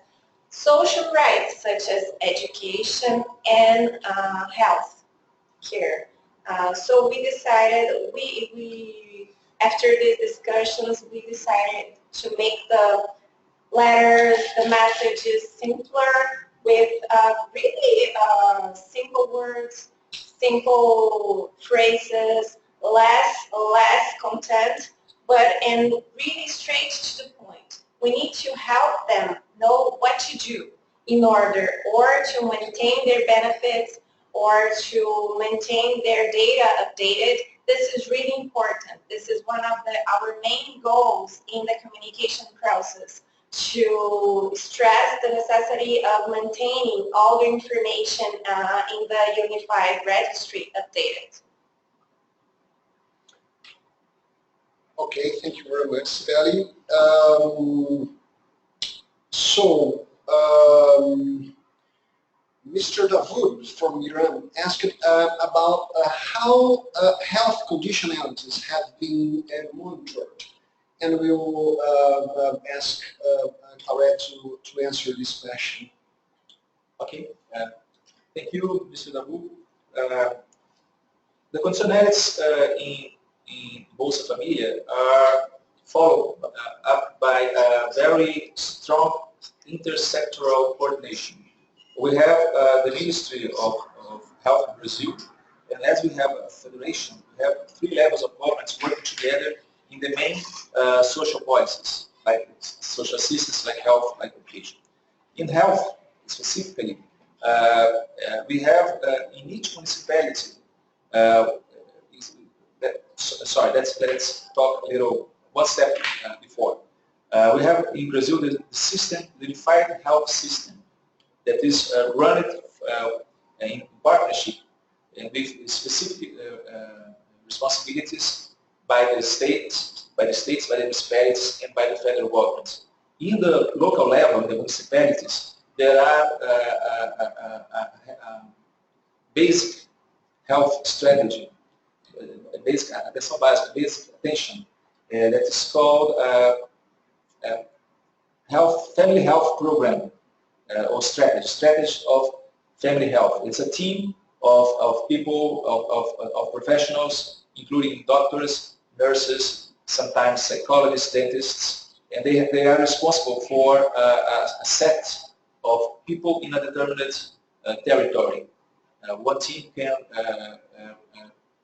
social rights such as education and health care. So we decided, after these discussions, we decided to make the letters, the messages simpler with really simple words, simple phrases, less content, and really straight to the point. We need to help them know what to do in order or to maintain their benefits or to maintain their data updated. This is really important. This is one of our main goals in the communication process, to stress the necessity of maintaining all the information in the unified registry updated. Okay, thank you very much, Sibeli. Mr. Davud from Iran asked about how health conditionalities have been monitored, and we will ask Claret to answer this question. Okay, thank you, Mr. Davud. The conditionalities in Bolsa Familia are followed up by a very strong intersectoral coordination. We have the Ministry of Health in Brazil, and as we have a federation, we have 3 levels of governments working together in the main social policies, like social assistance, like health, like education. In health, specifically, we have in each municipality, let's talk a little, one step before. We have in Brazil the system, the unified health system, that is run in partnership and with specific responsibilities by the states, by the municipalities, and by the federal government. In the local level, in the municipalities, there are basic health strategy, basic attention that is called family health program. Or strategy of family health. It's a team of people, of professionals, including doctors, nurses, sometimes psychologists, dentists, and they are responsible for a set of people in a determined territory. One team can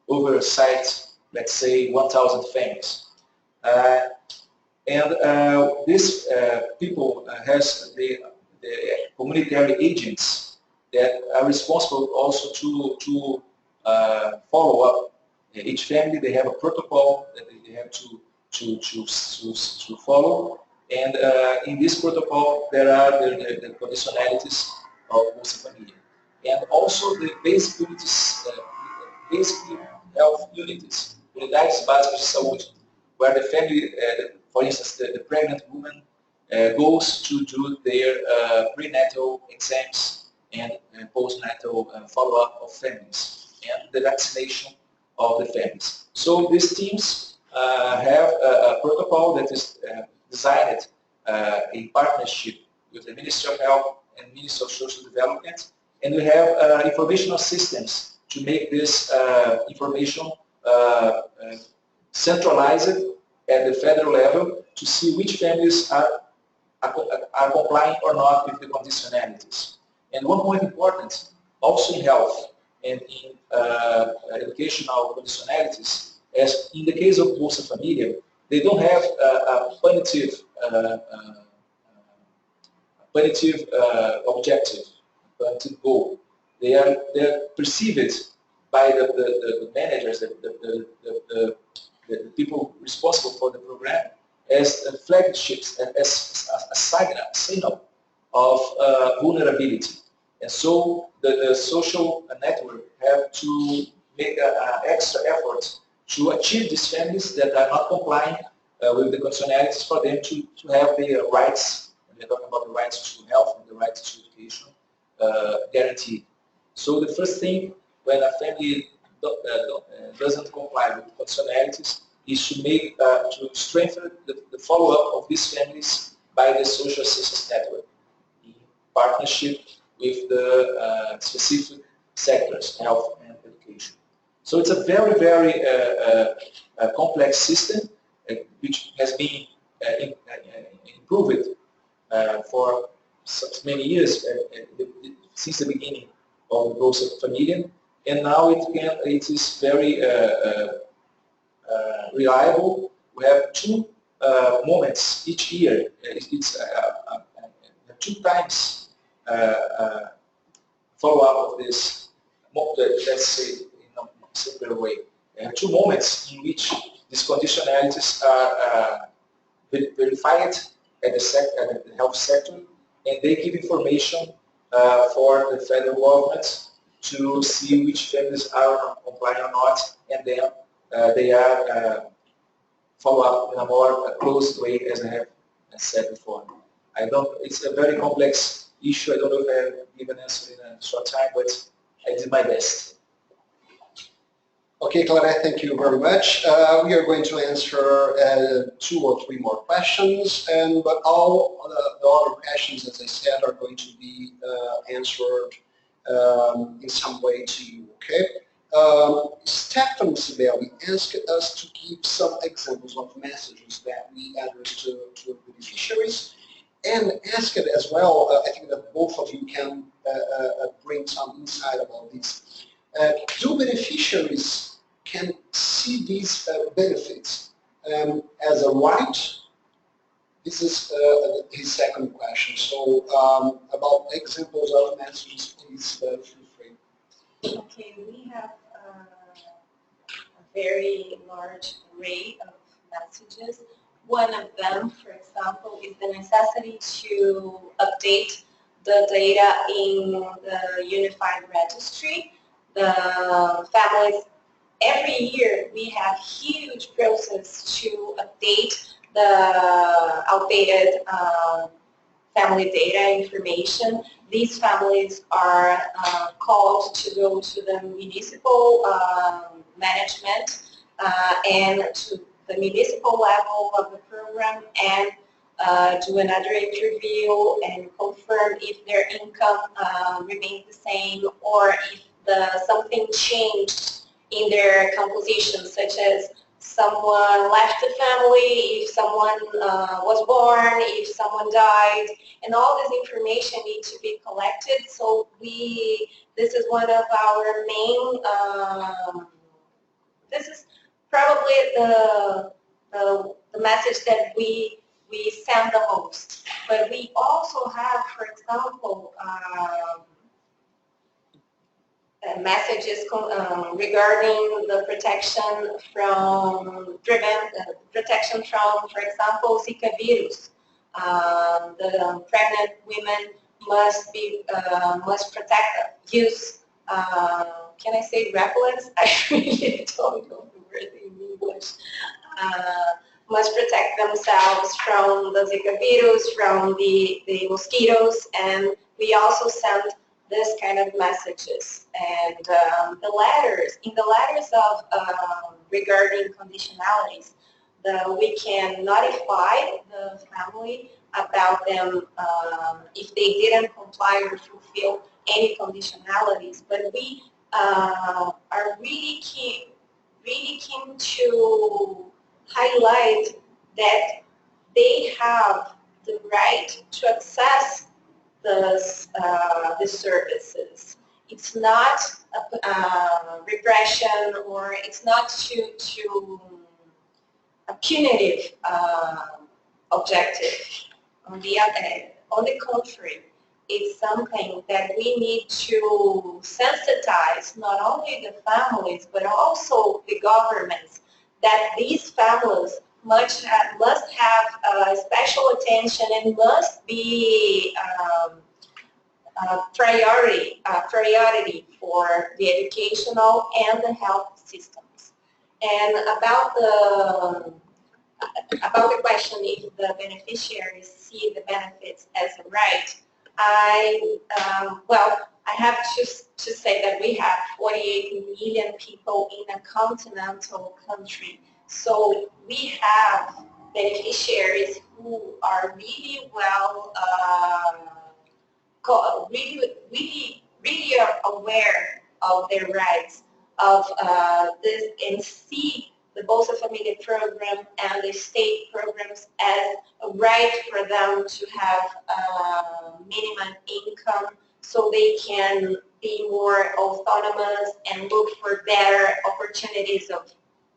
oversight, let's say, 1,000 families. These people has the communitary agents that are responsible also to follow up each family. They have a protocol that they have to follow, and in this protocol there are the conditionalities of Bolsa Familia, and also the basic units, basic health units, unidades básicas de saúde, where the family, for instance, the pregnant woman goes to do their prenatal exams and postnatal follow-up of families and the vaccination of the families. So these teams have a protocol that is designed in partnership with the Ministry of Health and Ministry of Social Development, and we have informational systems to make this information centralized at the federal level to see which families are complying or not with the conditionalities. And one point important, also in health and in educational conditionalities, as in the case of Bolsa Familia, they don't have a punitive objective, punitive goal. They're perceived by the managers, the people responsible for the program, as flagships, as a signal of vulnerability. And so the social network have to make an extra effort to achieve these families that are not complying with the conditionalities for them to have their rights, and we're talking about the rights to health and the rights to education, guaranteed. So the first thing when a family doesn't comply with the conditionalities is to make to strengthen the follow-up of these families by the social assistance network in partnership with the specific sectors, health and education. So it's a very, very complex system which has been improved for many years since the beginning of the Bolsa Familia, and now it is very reliable. We have 2 moments each year. It's 2 times follow-up of this, let's say in a simpler way. There are 2 moments in which these conditionalities are verified at the health sector, and they give information for the federal government to see which families are compliant or not, and then they are follow up in a more close way, as I have said before. It's a very complex issue. I don't know if I have given an answer in a short time, but I did my best. Okay, Clara, thank you very much. We are going to answer 2 or 3 more questions, but all the other questions, as I said, are going to be answered in some way to you, okay? Stefan Sibeli asked us to give some examples of messages that we address to beneficiaries, and asked it as well, I think that both of you can bring some insight about this. Do beneficiaries can see these benefits as a right? This is his second question. So about examples of messages, please feel free. Okay, we have a very large array of messages. One of them, for example, is the necessity to update the data in the Unified Registry. The families, every year we have huge process to update the outdated family data information. These families are called to go to the municipal management and to the municipal level of the program and do another interview and confirm if their income remains the same or if something changed in their composition, such as someone left the family, if someone was born, if someone died, and all this information needs to be collected. So this is one of our main, this is probably the message that we send the most. But we also have, for example, messages regarding the protection from for example, Zika virus. The pregnant women must use. Can I say repellents? I really don't know the word in English. Must protect themselves from the Zika virus, from the mosquitoes, and we also send this kind of messages. And in the letters of regarding conditionalities, we can notify the family about them if they didn't comply or fulfill any conditionalities. But we are really keen to highlight that they have the right to access the services. It's not repression, or it's not a punitive objective. On the contrary, it's something that we need to sensitize not only the families but also the governments, that these families must have special attention and must be priority for the educational and the health systems. And about the question if the beneficiaries see the benefits as a right, I have to say that we have 48 million people in a continental country. So we have beneficiaries who are really well, really are aware of their rights, of this, and see the Bolsa Familia program and the state programs as a right for them to have minimum income so they can be more autonomous and look for better opportunities of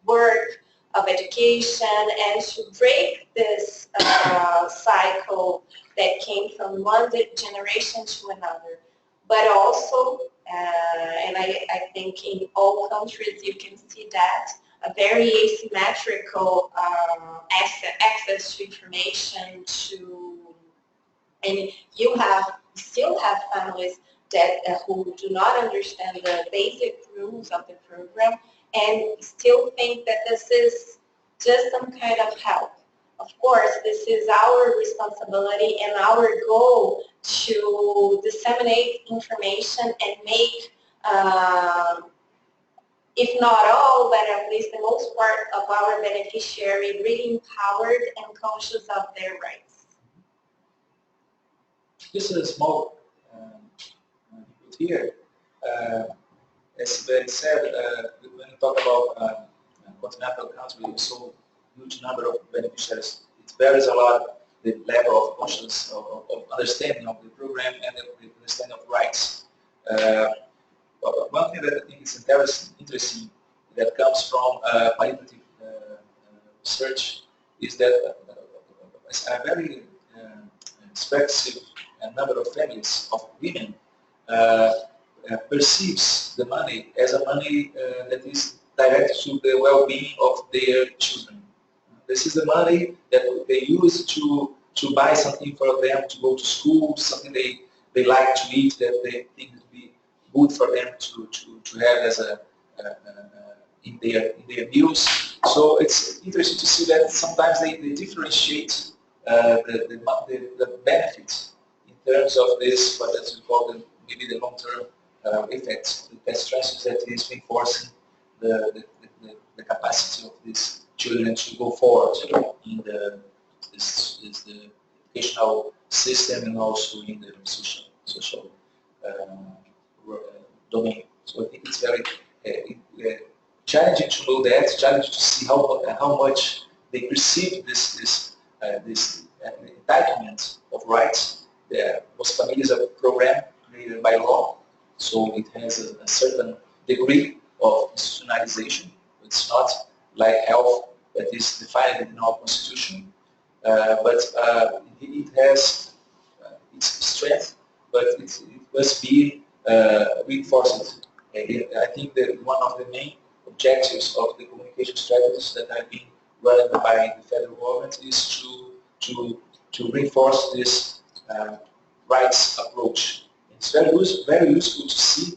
work, of education, and to break this cycle that came from one generation to another. But also, and I think in all countries you can see that, a very asymmetrical access to information, and you still have families that who do not understand the basic rules of the program and still think that this is just some kind of help. Of course, this is our responsibility and our goal to disseminate information and make, if not all, but at least the most part of our beneficiary really empowered and conscious of their rights. This is a small input here. As Ben said, when we talk about continental countries, so huge number of beneficiaries, it varies a lot the level of consciousness, of understanding of the program and the understanding of rights. But one thing that I think is interesting that comes from qualitative research is that a very expressive number of families, of women, perceives the money as a money that is directed to the well-being of their children. This is the money that they use to buy something for them to go to school, something they like to eat that they think would be good for them to have as in their meals. So it's interesting to see that sometimes they differentiate the benefits in terms of this, what we call maybe the long-term effects, the best stresses that is reinforcing the capacity of these children to go forward in the educational system and also in the social domain. So I think it's very challenging to know that, challenging to see how much they perceive this entitlement of rights. The Bolsa Familia is a program created by law, so it has a certain degree of institutionalization. It's not like health that is defined in our constitution, but it has its strength, but it must be reinforced. I think that one of the main objectives of the communication strategies that have been run by the federal government is to reinforce this rights approach. It's very useful to see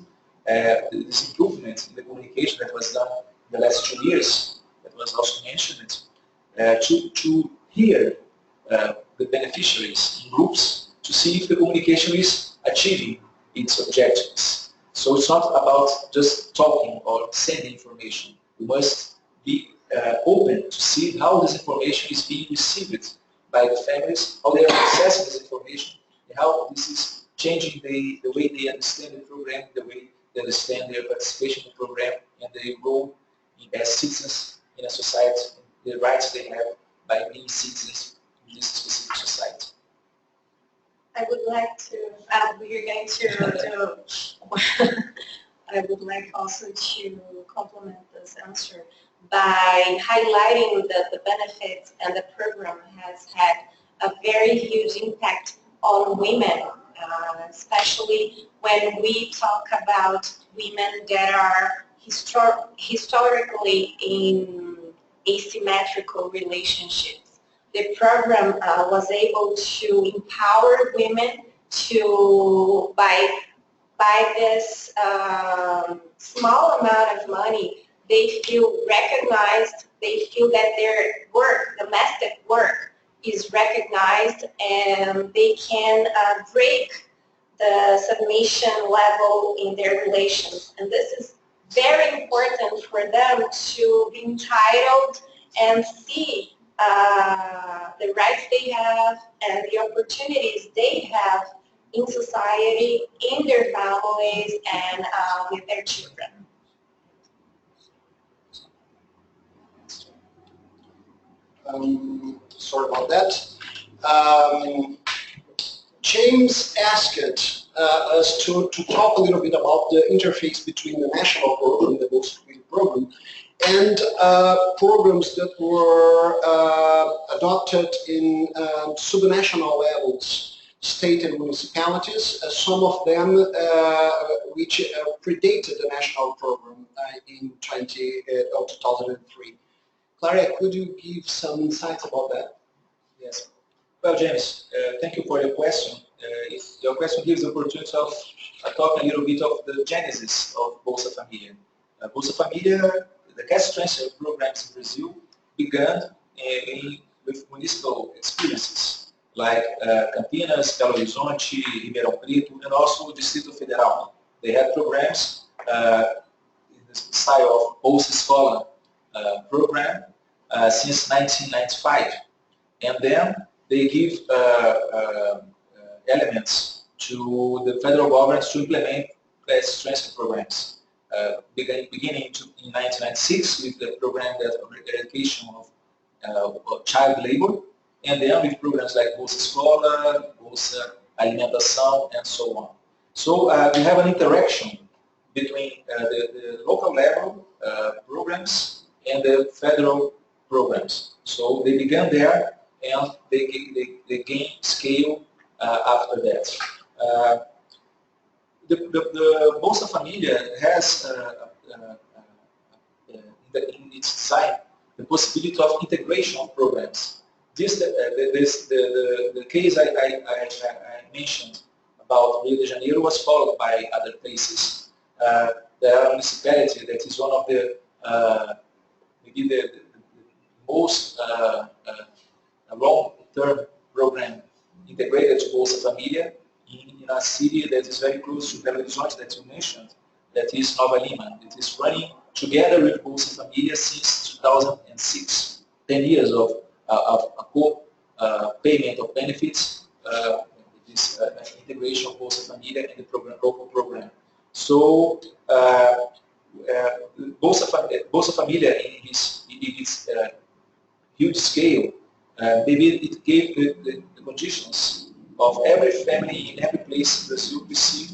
this improvement in the communication that was done in the last 2 years, that was also mentioned, to hear the beneficiaries in groups to see if the communication is achieving its objectives. So it's not about just talking or sending information. We must be open to see how this information is being received by the families, how they are accessing this information, and how this is changing the way they understand the program, the way they understand their participation in the program, and their role as citizens in a society, the rights they have by being citizens in this specific society. I would like to, we're going to I would like also to complement this answer by highlighting that the benefits and the program has had a very huge impact on women, especially when we talk about women that are historically in asymmetrical relationships. The program was able to empower women to, by this small amount of money, they feel recognized, they feel that their work, domestic work, is recognized, and they can break the submission level in their relations. And this is very important for them to be entitled and see the rights they have and the opportunities they have in society, in their families, and with their children. Sorry about that. James asked us to talk a little bit about the interface between the national program, the Bolsa Familia program, and programs that were adopted in subnational levels, state and municipalities, some of them which predated the national program in 2003. Clara, could you give some insights about that? Yes. Well, James, thank you for your question. Your question gives the opportunity of talking a little bit of the genesis of Bolsa Familia. Bolsa Familia, the cash transfer programs in Brazil began with municipal experiences, like Campinas, Belo Horizonte, Ribeirão Preto, and also Distrito Federal. They had programs in the style of Bolsa program since 1995. And then they give elements to the federal government to implement class transfer programs. Beginning in 1996 with the program that eradication of child labor, and then with programs like Bolsa Escola, Bolsa Alimentação, and so on. So we have an interaction between the local level programs and the federal programs. So they began there, and they gain scale after that. The Bolsa Familia has in its design the possibility of integration of programs. The case I mentioned about Rio de Janeiro was followed by other places. There are municipality that is one of the maybe the most long-term program integrated to Bolsa Familia in a city that is very close to Belo Horizonte that you mentioned, that is Nova Lima. It is running together with Bolsa Familia since 2006. 10 years of co-payment of benefits, this integration of Bolsa Familia and the program, local program. So Bolsa Familia in its huge scale, maybe it gave the conditions of every family in every place in Brazil receive,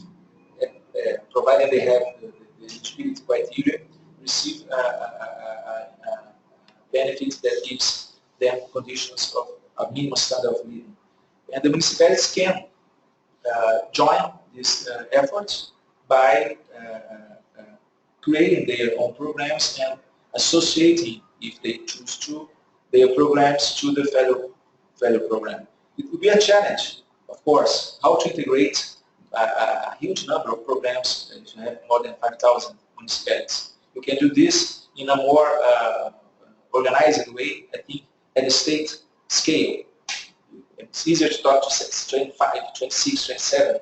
provided they have the eligibility criteria, receive benefits that gives them conditions of a minimum standard of living. And the municipalities can join this effort by creating their own programs and associating, if they choose to, their programs to the federal program. It would be a challenge, of course, how to integrate a huge number of programs, and to have more than 5,000 municipalities. You can do this in a more organized way, I think, at the state scale. It's easier to talk to 25, 26, 27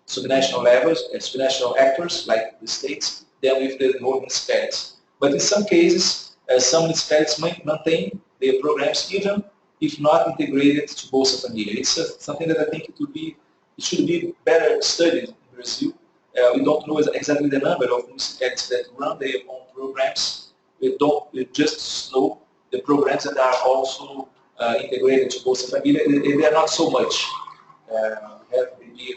subnational levels, subnational actors like the states, than with the whole municipalities. But in some cases, some municipalities might maintain their programs even if not integrated to Bolsa Familia. It's something that I think it should be better studied in Brazil. We don't know exactly the number of municipalities that run their own programs. We just know the programs that are also integrated to Bolsa Familia. They are not so much. We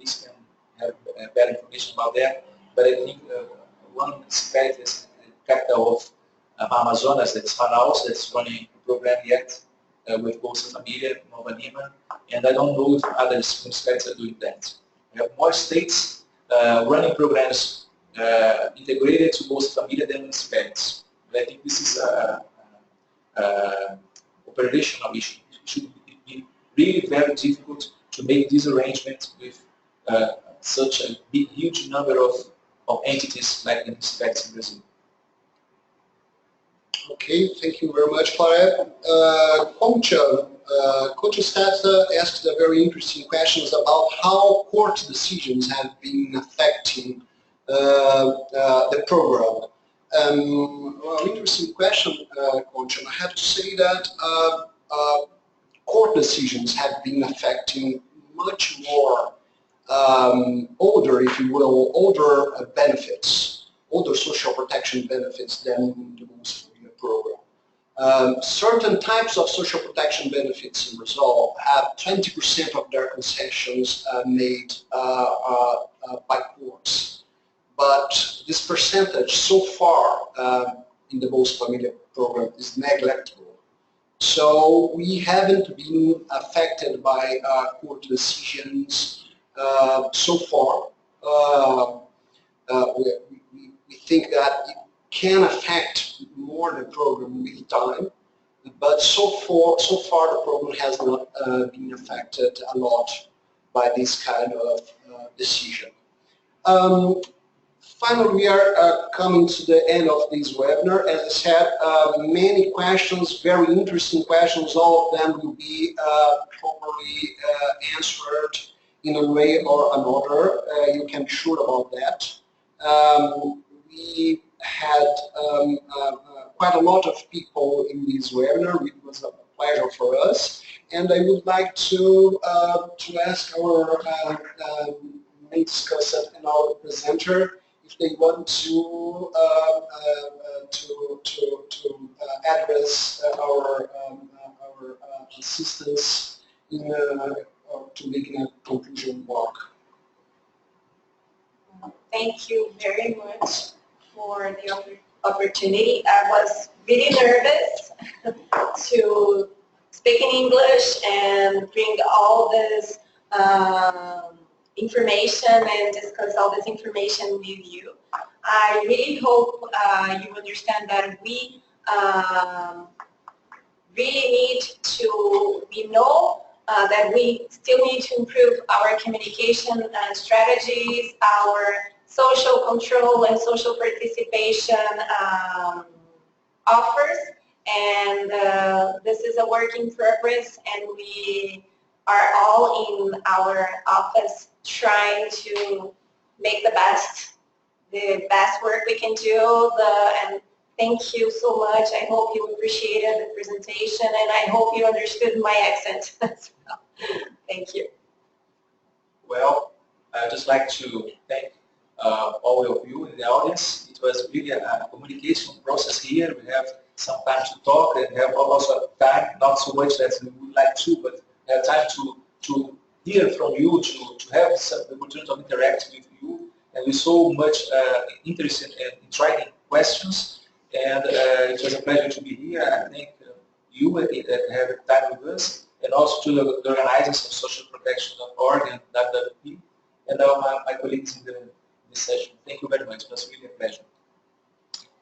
can have better information about that. But I think one municipality is the capital of Amazonas, that's Manaus, that's running a program yet with Bolsa Familia, Nova Lima, and I don't know if other municipalities are doing that. We have more states running programs integrated to Bolsa Familia than municipalities. But I think this is an operational issue. It should be really very difficult to make this arrangement with such a huge number of entities like the municipalities in Brazil. Okay, thank you very much, Clara. Concha Stata asked a very interesting questions about how court decisions have been affecting the program. Well, interesting question, Concha. I have to say that court decisions have been affecting much more older, if you will, older benefits, older social protection benefits than the Bolsa Familia program. Certain types of social protection benefits in Brazil have 20% of their concessions made by courts. But this percentage so far in the Bolsa Familia program is negligible. So we haven't been affected by court decisions so far. We think that it can affect more the program with time, but so far the program has not been affected a lot by this kind of decision. Finally, we are coming to the end of this webinar. As I said, many questions, very interesting questions. All of them will be properly answered in a way or another. You can be sure about that. We had quite a lot of people in this webinar. It was a pleasure for us. And I would like to ask our main discussant and our presenter if they want to address our assistants in to making a conclusion walk. Thank you very much for the opportunity. I was really nervous to speak in English and bring all this information and discuss all this information with you. I really hope you understand that we really need to, we know that we still need to improve our communication strategies, our social control and social participation offers, and this is a work in progress, and we are all in our office trying to make the best work we can do. And thank you so much. I hope you appreciated the presentation, and I hope you understood my accent as well. Thank you. Well, I'd just like to thank all of you in the audience. It was really a communication process here. We have some time to talk and have also time, not so much that we would like to, but have time to hear from you, to have some opportunity to interact with you. And we're so much interested in trying questions. And it was a pleasure to be here. I thank you that have time with us, and also to the organizers of socialprotection.org and WWP, and all my colleagues in this session. Thank you very much. It was really a pleasure.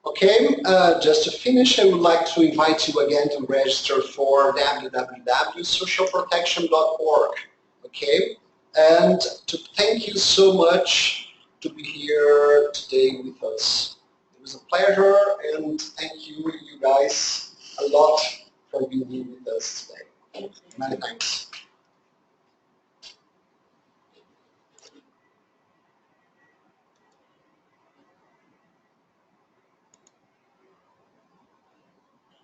Okay, just to finish, I would like to invite you again to register for www.socialprotection.org. Okay, and to thank you so much to be here today with us. It was a pleasure, and thank you guys a lot for being here with us today. Thank you. Many thanks.